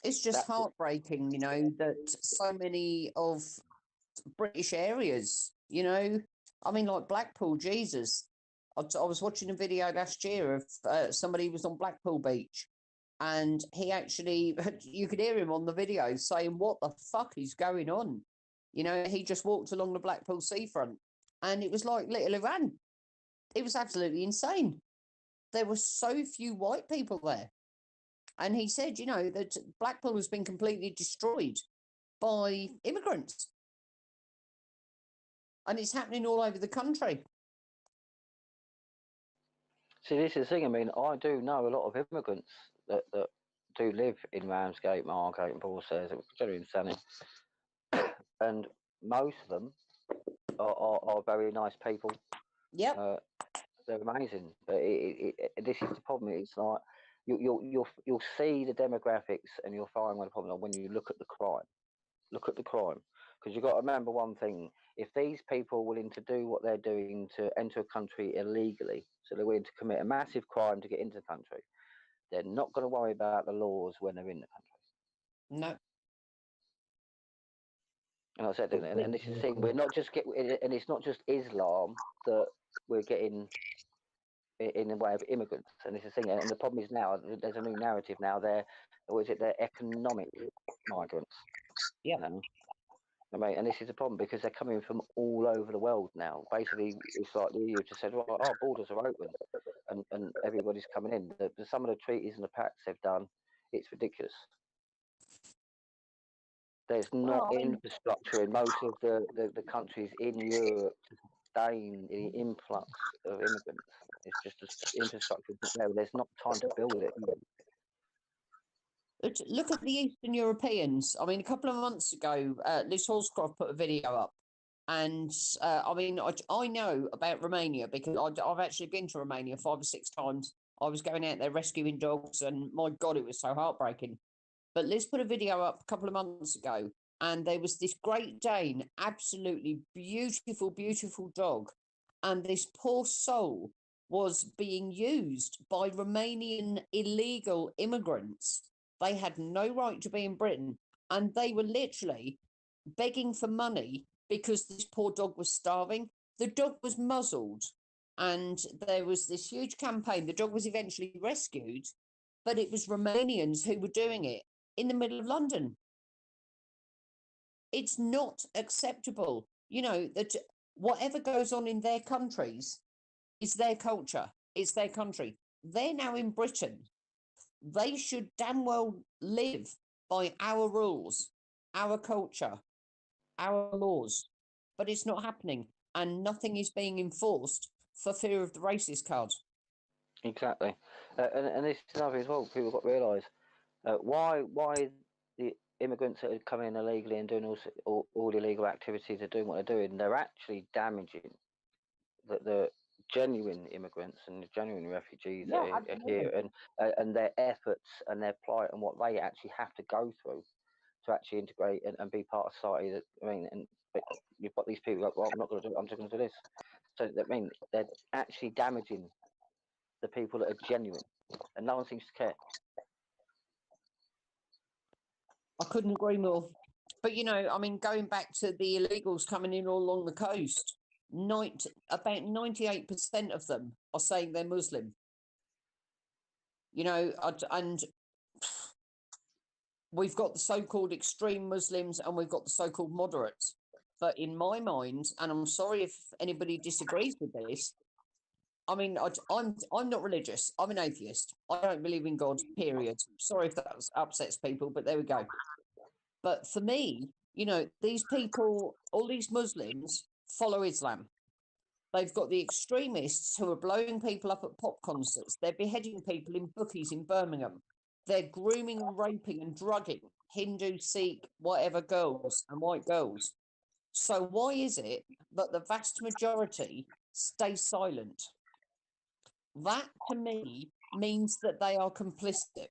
It's just heartbreaking, that so many of British areas, I mean, like Blackpool, Jesus. I was watching a video last year of somebody who was on Blackpool Beach, and he actually, you could hear him on the video saying, "What the fuck is going on?" You know, he just walked along the Blackpool seafront and it was like little Iran. It was absolutely insane. There were so few white people there. And he said, you know, that Blackpool has been completely destroyed by immigrants. And it's happening all over the country. See, this is the thing. I mean, I do know a lot of immigrants that do live in Ramsgate, Margate, and Broadstairs, generally in Sunny, and most of them are very nice people. Yep. They're amazing. But this is the problem. It's like you'll see the demographics, and you'll find what the problem is when you look at the crime. Look at the crime, because you've got to remember one thing: if these people are willing to do what they're doing to enter a country illegally, so they're willing to commit a massive crime to get into the country, they're not going to worry about the laws when they're in the country. No. And I said, and this is the thing: we're not just and it's not just Islam that we're getting in the way of immigrants. And it's the thing, and the problem is now there's a new narrative now. They're economic migrants. Yeah. I mean, and this is a problem because they're coming from all over the world now. Basically, it's like the EU just said, well, our borders are open and everybody's coming in. Some of the treaties and the pacts they've done, it's ridiculous. There's not infrastructure in most of the countries in Europe to sustain the influx of immigrants. It's just the infrastructure is not there. There's not time to build it. Look at the Eastern Europeans. I mean, a couple of months ago, Liz Horscroft put a video up. And I mean, I know about Romania because I've actually been to Romania 5 or 6 times. I was going out there rescuing dogs, and my God, it was so heartbreaking. But Liz put a video up a couple of months ago, and there was this Great Dane, absolutely beautiful, beautiful dog. And this poor soul was being used by Romanian illegal immigrants. They had no right to be in Britain, and they were literally begging for money because this poor dog was starving. The dog was muzzled, and there was this huge campaign. The dog was eventually rescued, but it was Romanians who were doing it in the middle of London. It's not acceptable. You know, that whatever goes on in their countries is their culture. It's their country. They're now in Britain. They should damn well live by our rules, our culture, our laws. But it's not happening, and nothing is being enforced for fear of the racist card. Exactly. And this is another as well. People got to realise why the immigrants that are coming in illegally and doing all the illegal activities are doing what they're doing. They're actually damaging the genuine immigrants and the genuine refugees that are here, and their efforts and their plight and what they actually have to go through to actually integrate and be part of society. That I mean, and you've got these people like, well, I'm not going to do it. I'm just going to do this. So that means they're actually damaging the people that are genuine, and no one seems to care. I couldn't agree more. But, you know, I mean, going back to the illegals coming in all along the coast, about 98% of them are saying they're Muslim. You know, and we've got the so-called extreme Muslims and we've got the so-called moderates. But in my mind, and I'm sorry if anybody disagrees with this, I mean, I'm not religious. I'm an atheist. I don't believe in God, period. Sorry if that upsets people, but there we go. But for me, you know, these people, all these Muslims follow Islam. They've got the extremists who are blowing people up at pop concerts. They're beheading people in bookies in Birmingham. They're grooming and raping and drugging Hindu, Sikh, whatever girls and white girls. So why is it that the vast majority stay silent? That, to me, means that they are complicit.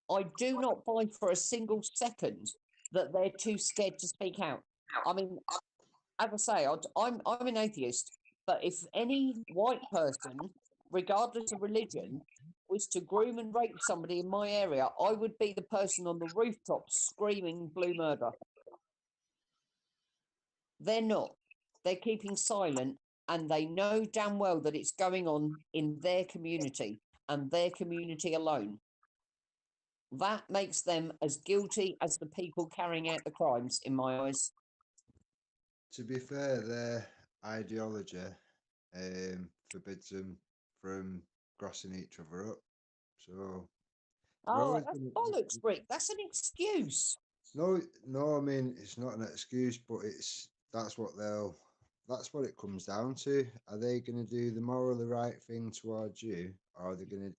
I do not buy for a single second that they're too scared to speak out. I mean, as I say, I'm an atheist, but if any white person, regardless of religion, was to groom and rape somebody in my area, I would be the person on the rooftop screaming blue murder. They're not. They're keeping silent, and they know damn well that it's going on in their community and their community alone. That makes them as guilty as the people carrying out the crimes, in my eyes. To be fair, their ideology forbids them from grossing each other up. So they're Oh, always that's going bollocks, to. Rick. That's an excuse. No, no. I mean, it's not an excuse, but that's what it comes down to. Are they going to do the morally right thing towards you, or are they going to,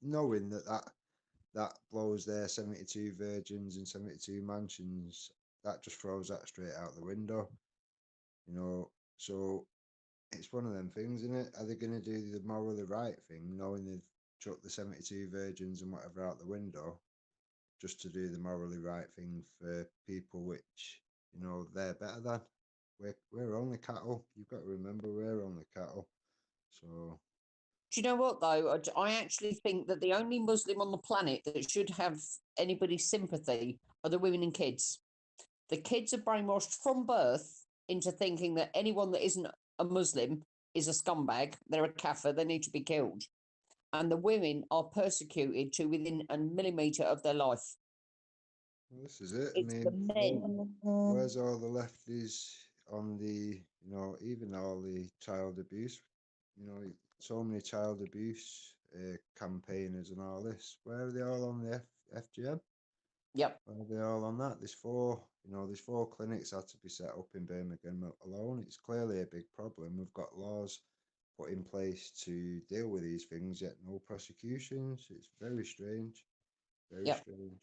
knowing that blows their 72 virgins and 72 mansions, that just throws that straight out the window, you know? So it's one of them things, isn't it? Are they going to do the morally right thing, knowing they've chucked the 72 virgins and whatever out the window, just to do the morally right thing for people which, they're better than? We're only cattle. You've got to remember, we're only cattle. So Do you know what, though? I actually think that the only Muslim on the planet that should have anybody's sympathy are the women and kids. The kids are brainwashed from birth into thinking that anyone that isn't a Muslim is a scumbag, they're a kafir, they need to be killed. And the women are persecuted to within a millimetre of their life. well, this is it. I It's the mean, men. where's all the lefties on the, even all the child abuse, so many child abuse campaigners and all this. Where are they all on the FGM? Yep. Where are they all on that? There's four clinics had to be set up in Birmingham alone. It's clearly a big problem. We've got laws put in place to deal with these things, yet no prosecutions. It's very strange. Very Yep. strange.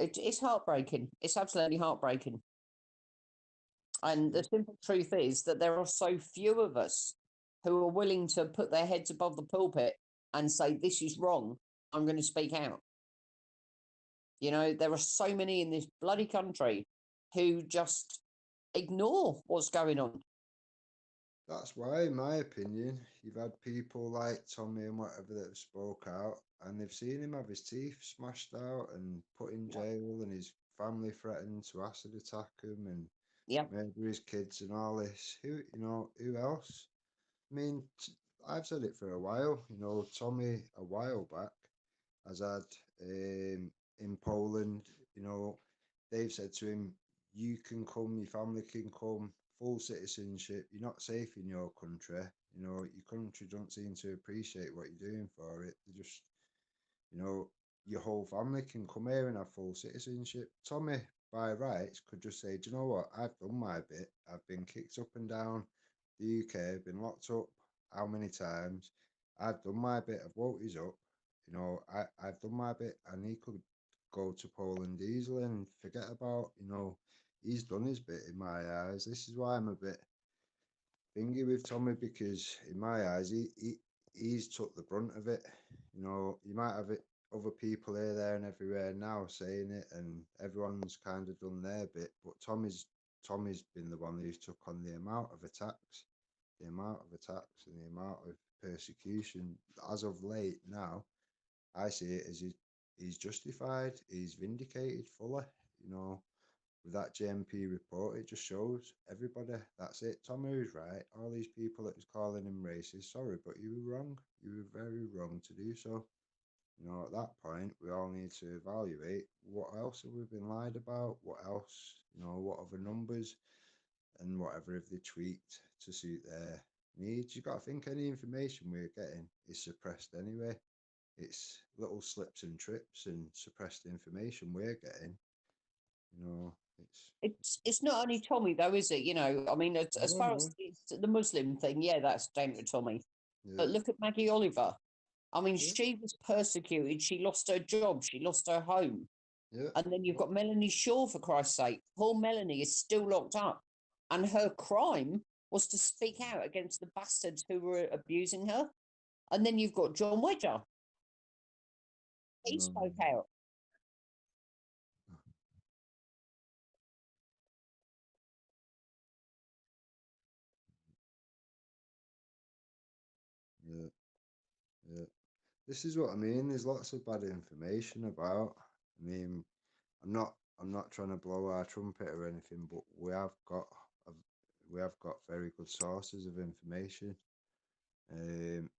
It's heartbreaking. It's absolutely heartbreaking. And the simple truth is that there are so few of us who are willing to put their heads above the pulpit and say, this is wrong. I'm going to speak out. There are so many in this bloody country who just ignore what's going on. That's why, in my opinion, you've had people like Tommy and whatever that have spoke out, and they've seen him have his teeth smashed out and put in jail, and his family threatened to acid attack him and murder his kids and all this. Who else? I mean, I've said it for a while. Tommy a while back has had in Poland. They've said to him, "You can come, your family can come, full citizenship. You're not safe in your country. Your country don't seem to appreciate what you're doing for it. They just, your whole family can come here and have full citizenship." Tommy, by rights, could just say, "Do you know what? I've done my bit. I've been kicked up and down the UK, been locked up how many times? I've done my bit. I've woke his up. I've done my bit," and he could go to Poland easily and forget about, he's done his bit in my eyes. This is why I'm a bit thingy with Tommy, because in my eyes, he's took the brunt of it. You might have it, other people here, there, and everywhere now saying it, and everyone's kind of done their bit, but Tommy's been the one who's took on the amount of attacks and the amount of persecution as of late now. I see it as he's justified, he's vindicated fully, with that JMP report. It just shows everybody, that's it. Tommy was right. All these people that was calling him racist, sorry, but you were wrong. You were very wrong to do so. At that point, we all need to evaluate what else have we been lied about, what else, what other numbers and whatever have they tweaked to suit their needs. You've got to think any information we're getting is suppressed anyway. It's little slips and trips and suppressed information we're getting. It's not only Tommy though, is it? I mean, as far as the Muslim thing, yeah, that's down to Tommy. Yeah. But look at Maggie Oliver. I mean, she was persecuted. She lost her job. She lost her home. Yeah. And then you've got Melanie Shaw, for Christ's sake. Poor Melanie is still locked up. And her crime was to speak out against the bastards who were abusing her. And then you've got John Wedger. He spoke out. Yeah. This is what I mean. There's lots of bad information about. I mean, I'm not trying to blow our trumpet or anything, but we have got very good sources of information, and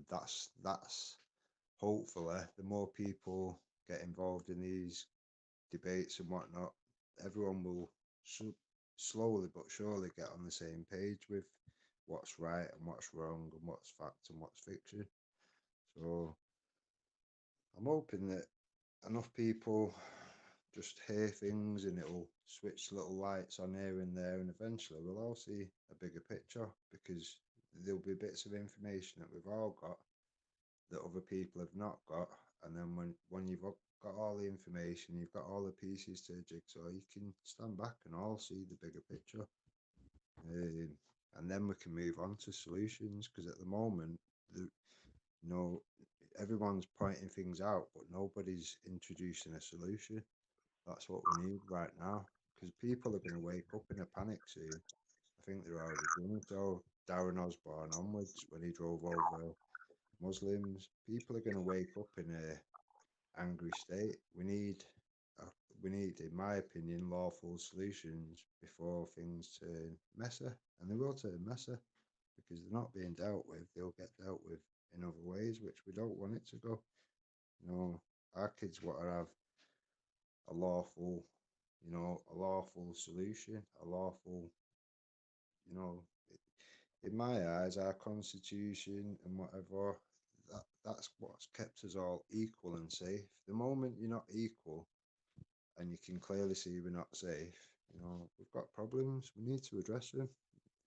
that's hopefully the more people get involved in these debates and whatnot, everyone will slowly but surely get on the same page with what's right and what's wrong and what's fact and what's fiction. So I'm hoping that enough people just hear things and it'll switch little lights on here and there, and eventually we'll all see a bigger picture, because there'll be bits of information that we've all got that other people have not got, and then when you've got all the information, you've got all the pieces to the jigsaw, you can stand back and all see the bigger picture, and then we can move on to solutions, because at the moment everyone's pointing things out but nobody's introducing a solution. That's what we need right now, because people are going to wake up in a panic soon. I think they're already doing so. Darren Osborne onwards, when he drove over Muslims, people are going to wake up in a angry state. We need, in my opinion, lawful solutions before things turn messer, and they will turn messer, because they're not being dealt with. They'll get dealt with in other ways, which we don't want it to go. Our kids want to have a lawful solution, a lawful, in my eyes, our constitution and whatever, that's what's kept us all equal and safe. The moment you're not equal and you can clearly see we're not safe, we've got problems. We need to address them.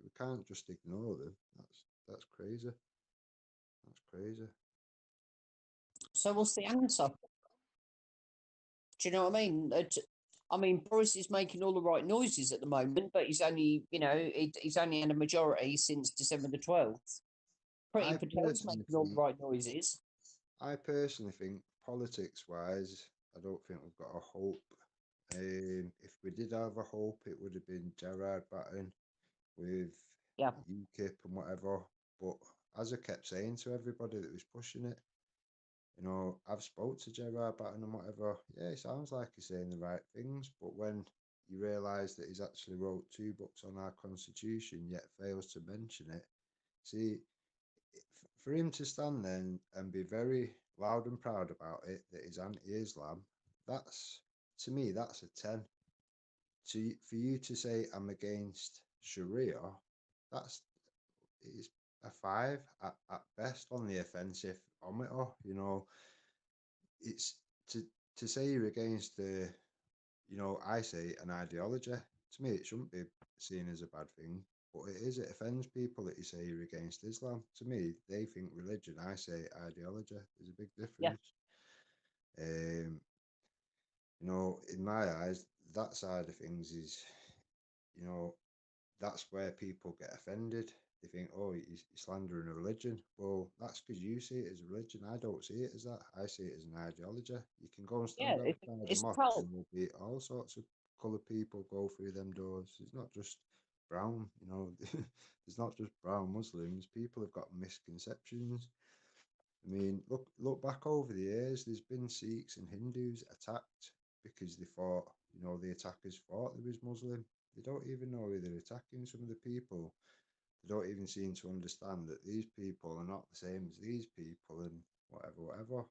We can't just ignore them. That's crazy. That's crazy. So what's the answer? Do you know what I mean? I mean, Boris is making all the right noises at the moment, but he's only, he's only had a majority since December the 12th. Pretty Patel's making all the right noises. I personally think, politics-wise, I don't think we've got a hope. If we did have a hope, it would have been Gerard Batten with UKIP and whatever. But as I kept saying to everybody that was pushing it, I've spoke to Gerard Batten and whatever. Yeah, it sounds like he's saying the right things, but when you realise that he's actually wrote 2 books on our constitution, yet fails to mention it, see, for him to stand there and be very loud and proud about it, that he's anti-Islam, to me, that's a 10. For you to say I'm against Sharia, is a 5 at best on the offensive ometer. It's to say you're against I say an ideology. To me, it shouldn't be seen as a bad thing, but it is. It offends people that you say you're against Islam. To me, they think religion. I say ideology. There's a big difference. In my eyes, that side of things is, that's where people get offended. They think, oh, you're slandering a religion. Well, that's because you see it as a religion. I don't see it as that. I see it as an ideology. You can go and stand outside the mosque and there'll be all sorts of coloured people go through them doors. It's not just brown, there's not just brown Muslims. People have got misconceptions. I mean, look back over the years, there's been Sikhs and Hindus attacked because they thought, the attackers thought they was Muslim. They don't even know who they're attacking. Some of the people, they don't even seem to understand that these people are not the same as these people, and whatever.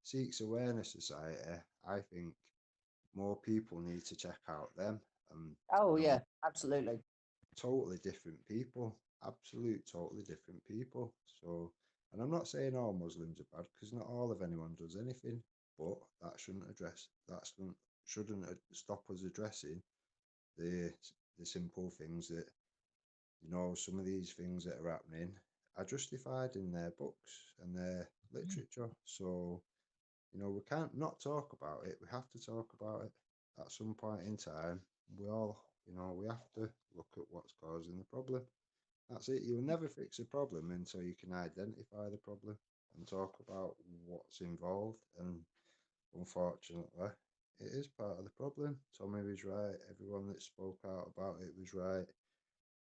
Sikhs Awareness Society, I think more people need to check out them. Yeah, absolutely. Totally different people. Totally different people. So, and I'm not saying all Muslims are bad, because not all of anyone does anything, but that shouldn't stop us addressing the simple things that, some of these things that are happening are justified in their books and their literature. So, we can't not talk about it. We have to talk about it at some point in time. We have to look at what's causing the problem. That's it. You'll never fix a problem until you can identify the problem and talk about what's involved. And unfortunately, it is part of the problem. Tommy was right. Everyone that spoke out about it was right.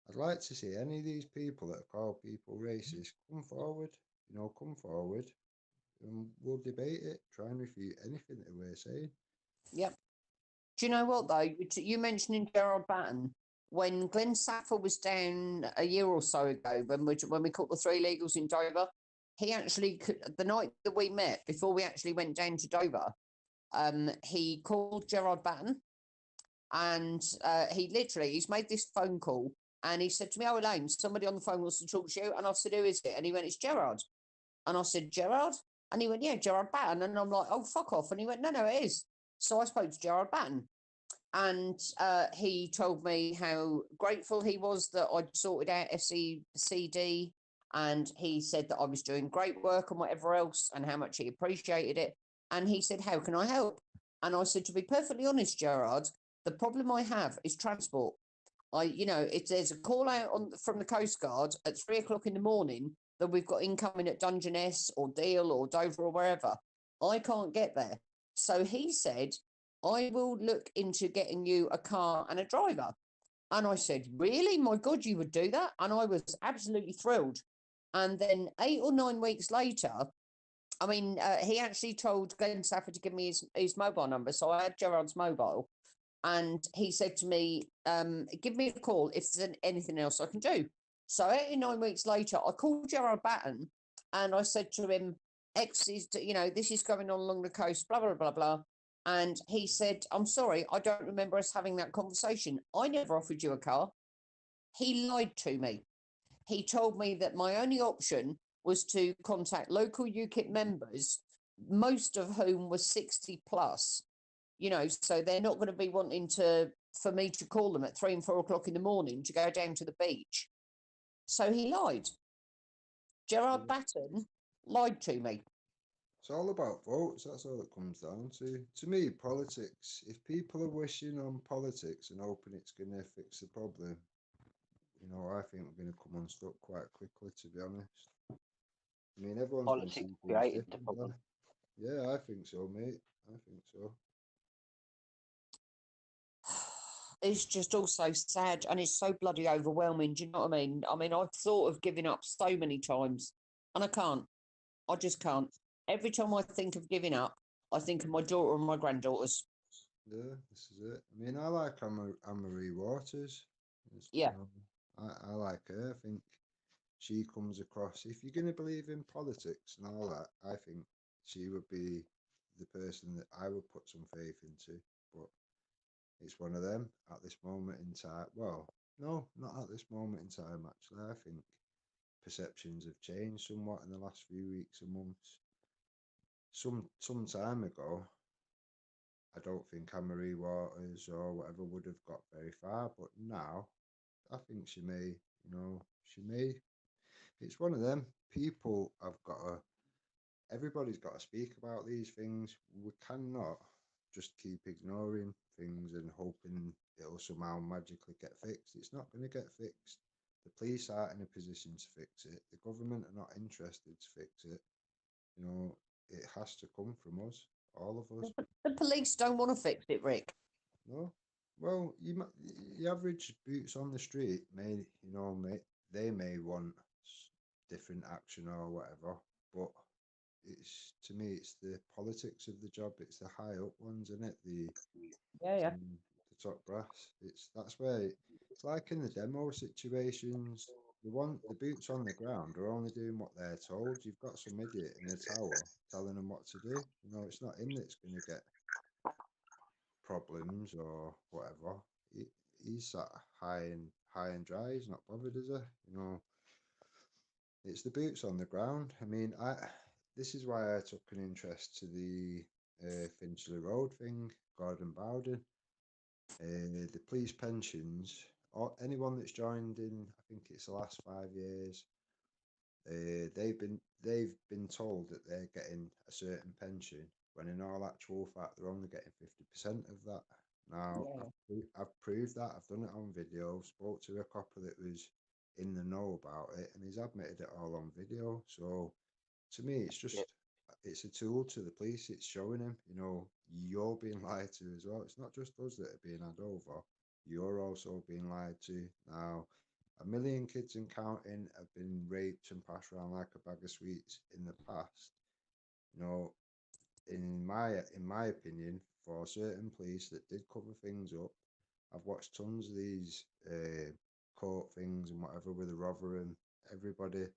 I'd like to see any of these people that call people racist come forward. Come forward, and we'll debate it. Try and refute anything that we're saying. Yep. Do you know what though? You mentioning Gerard Batten. When Glenn Safford was down a year or so ago, when we caught the 3 illegals in Dover, he actually, the night that we met, before we actually went down to Dover, he called Gerard Batten, and he's made this phone call, and he said to me, "Oh, Elaine, somebody on the phone wants to talk to you." And I said, "Who is it?" And he went, "It's Gerard." And I said, "Gerard?" And he went, "Yeah, Gerard Batten." And I'm like, "Oh, fuck off." And he went, "No, no, it is." So I spoke to Gerard Batten, and he told me how grateful he was that I'd sorted out FCCD, and he said that I was doing great work and whatever else, and how much he appreciated it. And he said, "How can I help?" And I said, "To be perfectly honest, Gerard, the problem I have is transport. If there's a call out from the Coast Guard at 3 o'clock in the morning that we've got incoming at Dungeness or Deal or Dover or wherever, I can't get there." So he said, "I will look into getting you a car and a driver." And I said, "Really? My God, you would do that?" And I was absolutely thrilled. And then 8 or 9 weeks later, he actually told Glenn Safford to give me his mobile number. So I had Gerard's mobile. And he said to me, "Give me a call if there's anything else I can do." So 8 or 9 weeks later, I called Gerard Batten and I said to him, "X is, this is going on along the coast, blah, blah, blah, blah." And he said, "I'm sorry, I don't remember us having that conversation. I never offered you a car." He lied to me. He told me that my only option was to contact local UKIP members, most of whom were 60 plus. So they're not going to be wanting for me to call them at 3 and 4 o'clock in the morning to go down to the beach. So he lied. Gerard Batten lied to me. It's all about votes. That's all it comes down to. To me, politics, if people are wishing on politics and hoping it's going to fix the problem, I think we're going to come unstuck quite quickly, to be honest. I mean, everyone's going to Politics see things created the different. problem. Yeah, I think so, mate. I think so. It's just all so sad and it's so bloody overwhelming. Do you know what I mean? I've thought of giving up so many times and I can't. I just can't. Every time I think of giving up, I think of my daughter and my granddaughters. Yeah, this is it. I mean, I like Anne-Marie Waters. Yeah. I like her. I think she comes across, if you're going to believe in politics and all that, I think she would be the person that I would put some faith into. But it's one of them at this moment in time. Well, no, not at this moment in time, actually. I think perceptions have changed somewhat in the last few weeks and months. Some time ago, I don't think Anne-Marie Waters or whatever would have got very far, but now I think she may. It's one of them. People have got to, everybody's got to speak about these things. We cannot just keep ignoring things and hoping it'll somehow magically get fixed. It's not going to get fixed. The police aren't in a position to fix it. The government are not interested to fix it. It has to come from us, all of us. The police don't want to fix it, Rick. No, well, the average boots on the street they may want different action or whatever, but to me, it's the politics of the job. It's the high up ones, isn't it? Yeah. The top brass. That's where it's like in the demo situations. The boots on the ground are only doing what they're told. You've got some idiot in the tower telling them what to do. It's not him that's going to get problems or whatever. He's sat high and dry. He's not bothered, is he? It's the boots on the ground. I mean, this is why I took an interest to the Finchley Road thing, Gordon Bowden, the police pensions, or anyone that's joined in. I think it's the last 5 years. They've been told that they're getting a certain pension, when in all actual fact they're only getting 50% of that. Now, I've proved that. I've done it on video. Spoke to a copper that was in the know about it, and he's admitted it all on video. So, to me, it's a tool to the police. It's showing him, you're being lied to as well. It's not just us that are being had over. You're also being lied to. Now, 1 million kids and counting have been raped and passed around like a bag of sweets in the past. In my opinion, for certain police that did cover things up, I've watched tons of these court things and whatever with the Rotherham. Everybody,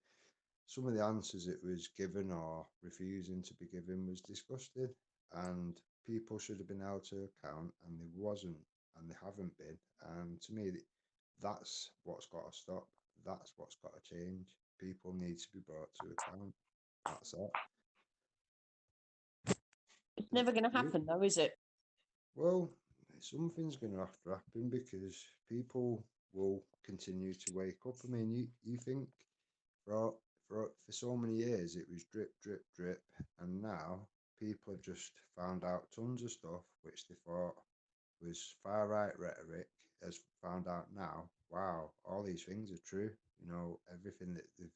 some of the answers it was given or refusing to be given was disgusting, and people should have been held to account, and they wasn't, and they haven't been. And to me, that's what's got to stop. That's what's got to change. People need to be brought to account. That's it. It's never going to happen, though, is it? Well, something's going to have to happen because people will continue to wake up. I mean, you think for so many years it was drip, drip, drip, and now people have just found out tons of stuff which they thought was far right rhetoric. Has found out now, wow, all these things are true. You know, everything that they've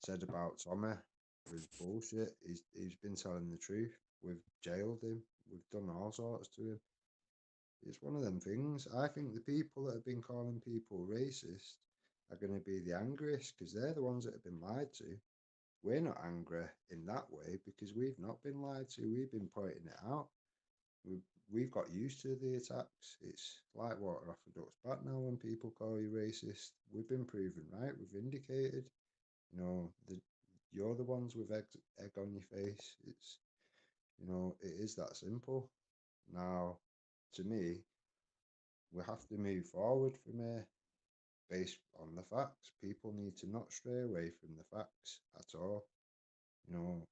said about Tommy was bullshit. He's been telling the truth. We've jailed him. We've done all sorts to him. It's one of them things. I think the people that have been calling people racist are going to be the angriest because they're the ones that have been lied to. We're not angry in that way because we've not been lied to. We've been pointing it out. We've got used to the attacks. It's like water off a duck's back now when people call you racist. We've been proven right. We've indicated. You know, you're the ones with egg on your face. It's, you know, it is that simple. Now, to me, we have to move forward from here based on the facts. People need to not stray away from the facts at all. You know,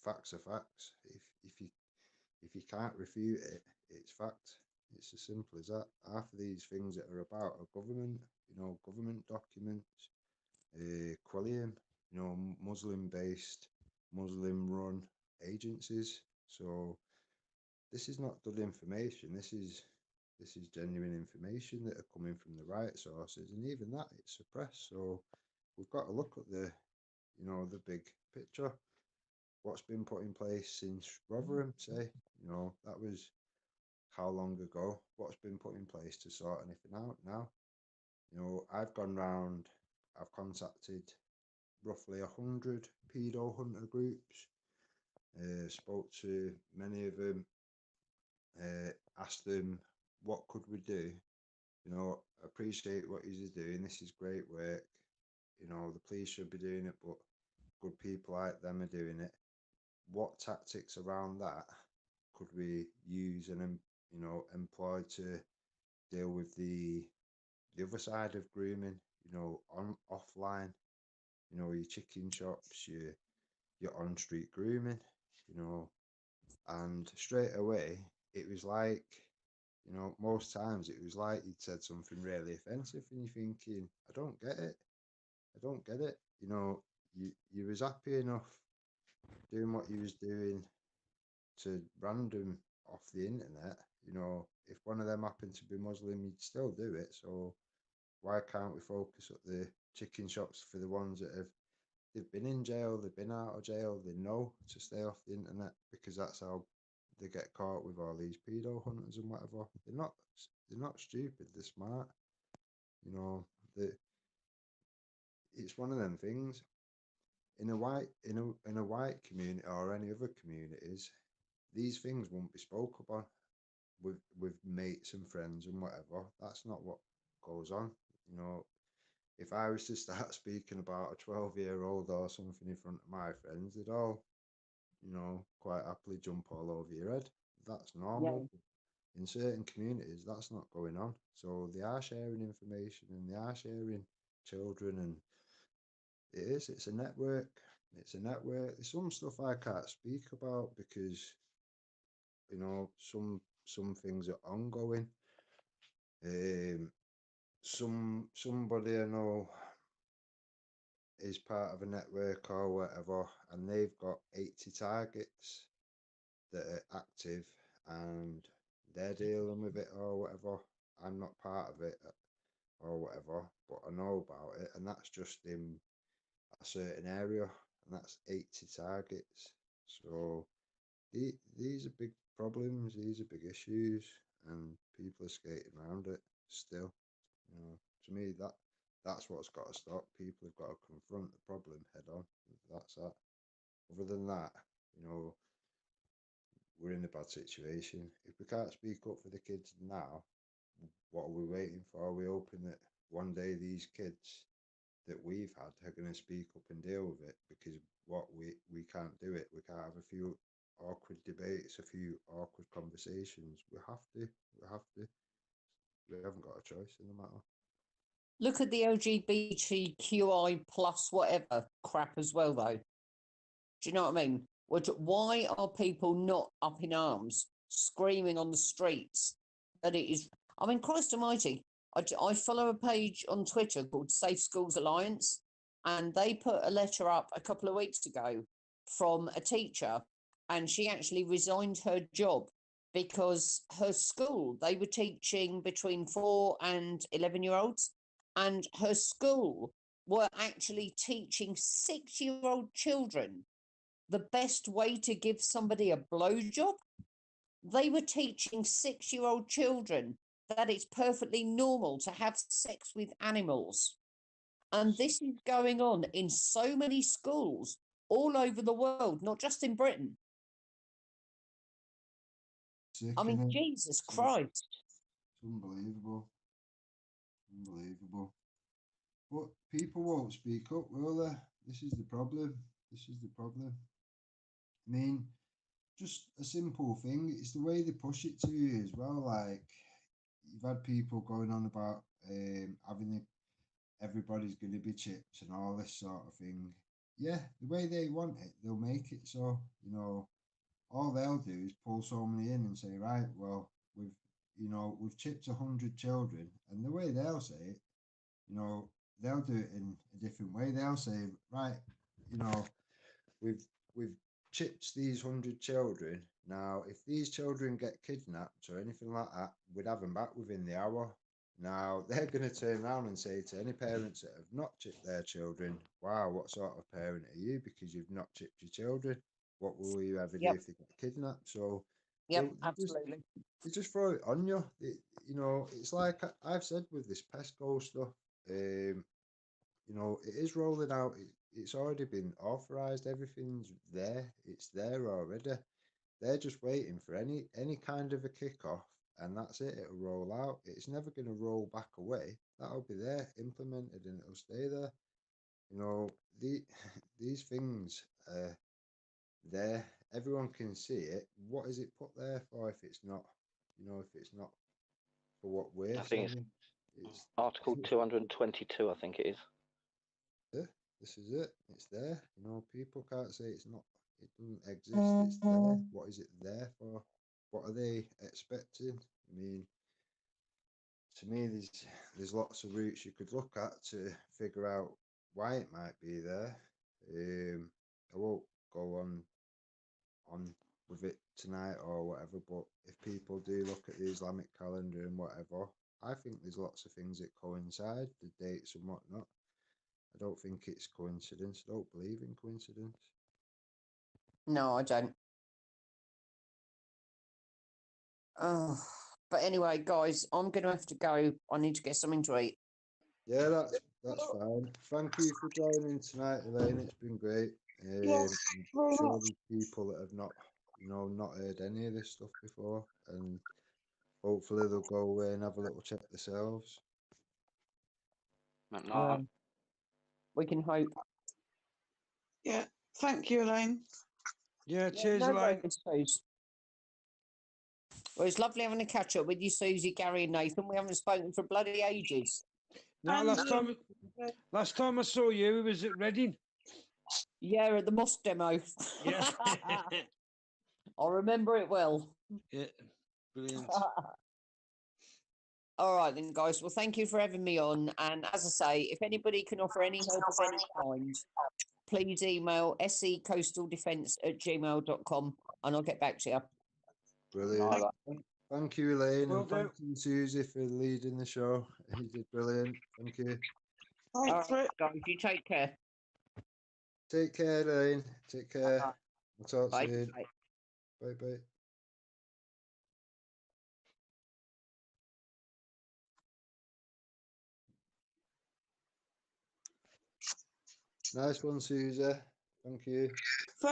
facts are facts. If you can't refute it, it's fact. It's as simple as that. Half of these things that are about are government, you know, government documents, Quilliam, you know, Muslim-based, Muslim-run agencies. So this is not dull information. This is genuine information that are coming from the right sources, and even that it's suppressed. So we've got to look at the, you know, the big picture. What's been put in place since Rotherham, say, you know, that was how long ago? What's been put in place to sort anything out now? You know, I've gone round, I've contacted roughly 100 pedo hunter groups, spoke to many of them, asked them what could we do. You know, appreciate what he's doing. This is great work. You know, the police should be doing it, but good people like them are doing it. What tactics around that could we use and, you know, employ to deal with the other side of grooming? You know, offline. You know, your chicken shops, your on street grooming. You know, and straight away it was like, you know, most times it was like he'd said something really offensive, and you're thinking, I don't get it. I don't get it. You know, you was happy enough doing what you was doing to random off the internet. You know, if one of them happened to be Muslim, you'd still do it. So why can't we focus at the chicken shops for the ones that they've been in jail, they've been out of jail, they know to stay off the internet because that's how they get caught with all these pedo hunters and whatever. They're not stupid, they're smart. You know, it's one of them things. In a white community or any other communities, these things won't be spoke about with mates and friends and whatever. That's not what goes on. You know, if I was to start speaking about a 12-year-old or something in front of my friends, they'd all, you know, quite happily jump all over your head. That's normal. Yeah. In certain communities, that's not going on. So they are sharing information and they are sharing children, and it's a network. It's a network. There's some stuff I can't speak about because, you know, some things are ongoing. Somebody I know is part of a network or whatever, and they've got 80 targets that are active, and they're dealing with it or whatever. I'm not part of it or whatever, but I know about it, and that's just in a certain area, and that's 80 targets. So these are big problems, these are big issues, and people are skating around it still. You know, to me, that's what's got to stop. People have got to confront the problem head on. That's that. Other than that, you know, we're in a bad situation. If we can't speak up for the kids now, what are we waiting for? Are we hoping that one day these kids that we've had are going to speak up and deal with it? Because we can't do it. We can't have a few awkward debates, a few awkward conversations. We have to. We haven't got a choice in the matter. Look at the LGBTQI plus whatever crap as well, though. Do you know what I mean? Why are people not up in arms, screaming on the streets that it is? I mean, Christ Almighty! I follow a page on Twitter called Safe Schools Alliance, and they put a letter up a couple of weeks ago from a teacher, and she actually resigned her job because her school, they were teaching between 4 and 11-year-olds, and her school were actually teaching 6-year-old children the best way to give somebody a blowjob. They were teaching 6-year-old children that it's perfectly normal to have sex with animals. And this is going on in so many schools all over the world, not just in Britain. Sick, I mean, innit? Jesus Sick. Christ. It's unbelievable. Unbelievable. But people won't speak up, will they? This is the problem. I mean, just a simple thing. It's the way they push it to you as well. Like, you've had people going on about everybody's going to be chips and all this sort of thing. Yeah, the way they want it, they'll make it so. All they'll do is pull somebody in and say, right, well, we've chipped 100 children, and the way they'll say it, they'll do it in a different way. They'll say, right, we've chipped these 100 children. Now, if these children get kidnapped or anything like that, we'd have them back within the hour. Now, they're going to turn around and say to any parents that have not chipped their children, wow, what sort of parent are you because you've not chipped your children? What will you ever do if they get kidnapped? So, Absolutely. they just throw it on you. It's like I've said with this PESCO stuff, it is rolling out. It's already been authorised. Everything's there. It's there already. They're just waiting for any kind of a kick-off, and that's it. It'll roll out. It's never going to roll back away. That'll be there, implemented, and it'll stay there. These things there. Everyone can see it. What is it put there for if it's not, for what we're I think saying? it's Article 222, I think it is. Yeah, this is it. It's there. People can't say it's not. It doesn't exist. It's there. What is it there for? What are they expecting? I mean, to me, there's lots of routes you could look at to figure out why it might be there. I won't go on with it tonight or whatever, but if people do look at the Islamic calendar and whatever, I think there's lots of things that coincide, the dates and whatnot. I don't think it's coincidence. I don't believe in coincidence. No, I don't. Oh, but anyway, guys, I'm going to have to go. I need to get something to eat. Yeah, that's fine. Thank you for joining tonight, Elaine. It's been great. Yes, I'm sure there's people that have not heard any of this stuff before, and hopefully they'll go away and have a little check themselves. We can hope. Yeah, thank you, Elaine. Yeah, cheers, no Elaine. worries, Suze. Well, it's lovely having a catch up with you, Susie, Gary, and Nathan. We haven't spoken for bloody ages. No, last time I saw you, it was at Reading. Yeah, at the mosque demo. Yeah. I remember it well. Yeah, brilliant. All right, then, guys. Well, thank you for having me on. And as I say, if anybody can offer any help of any kind, please email secoastaldefence@gmail.com and I'll get back to you. Brilliant. Thank you, Elaine, Will and thank you, Susie, for leading the show. You did brilliant. Thank you. All right, guys, you take care. Take care, Elaine. Take care. We'll talk Bye. soon. Bye. Bye, bye. Nice one, Susie. Thank you.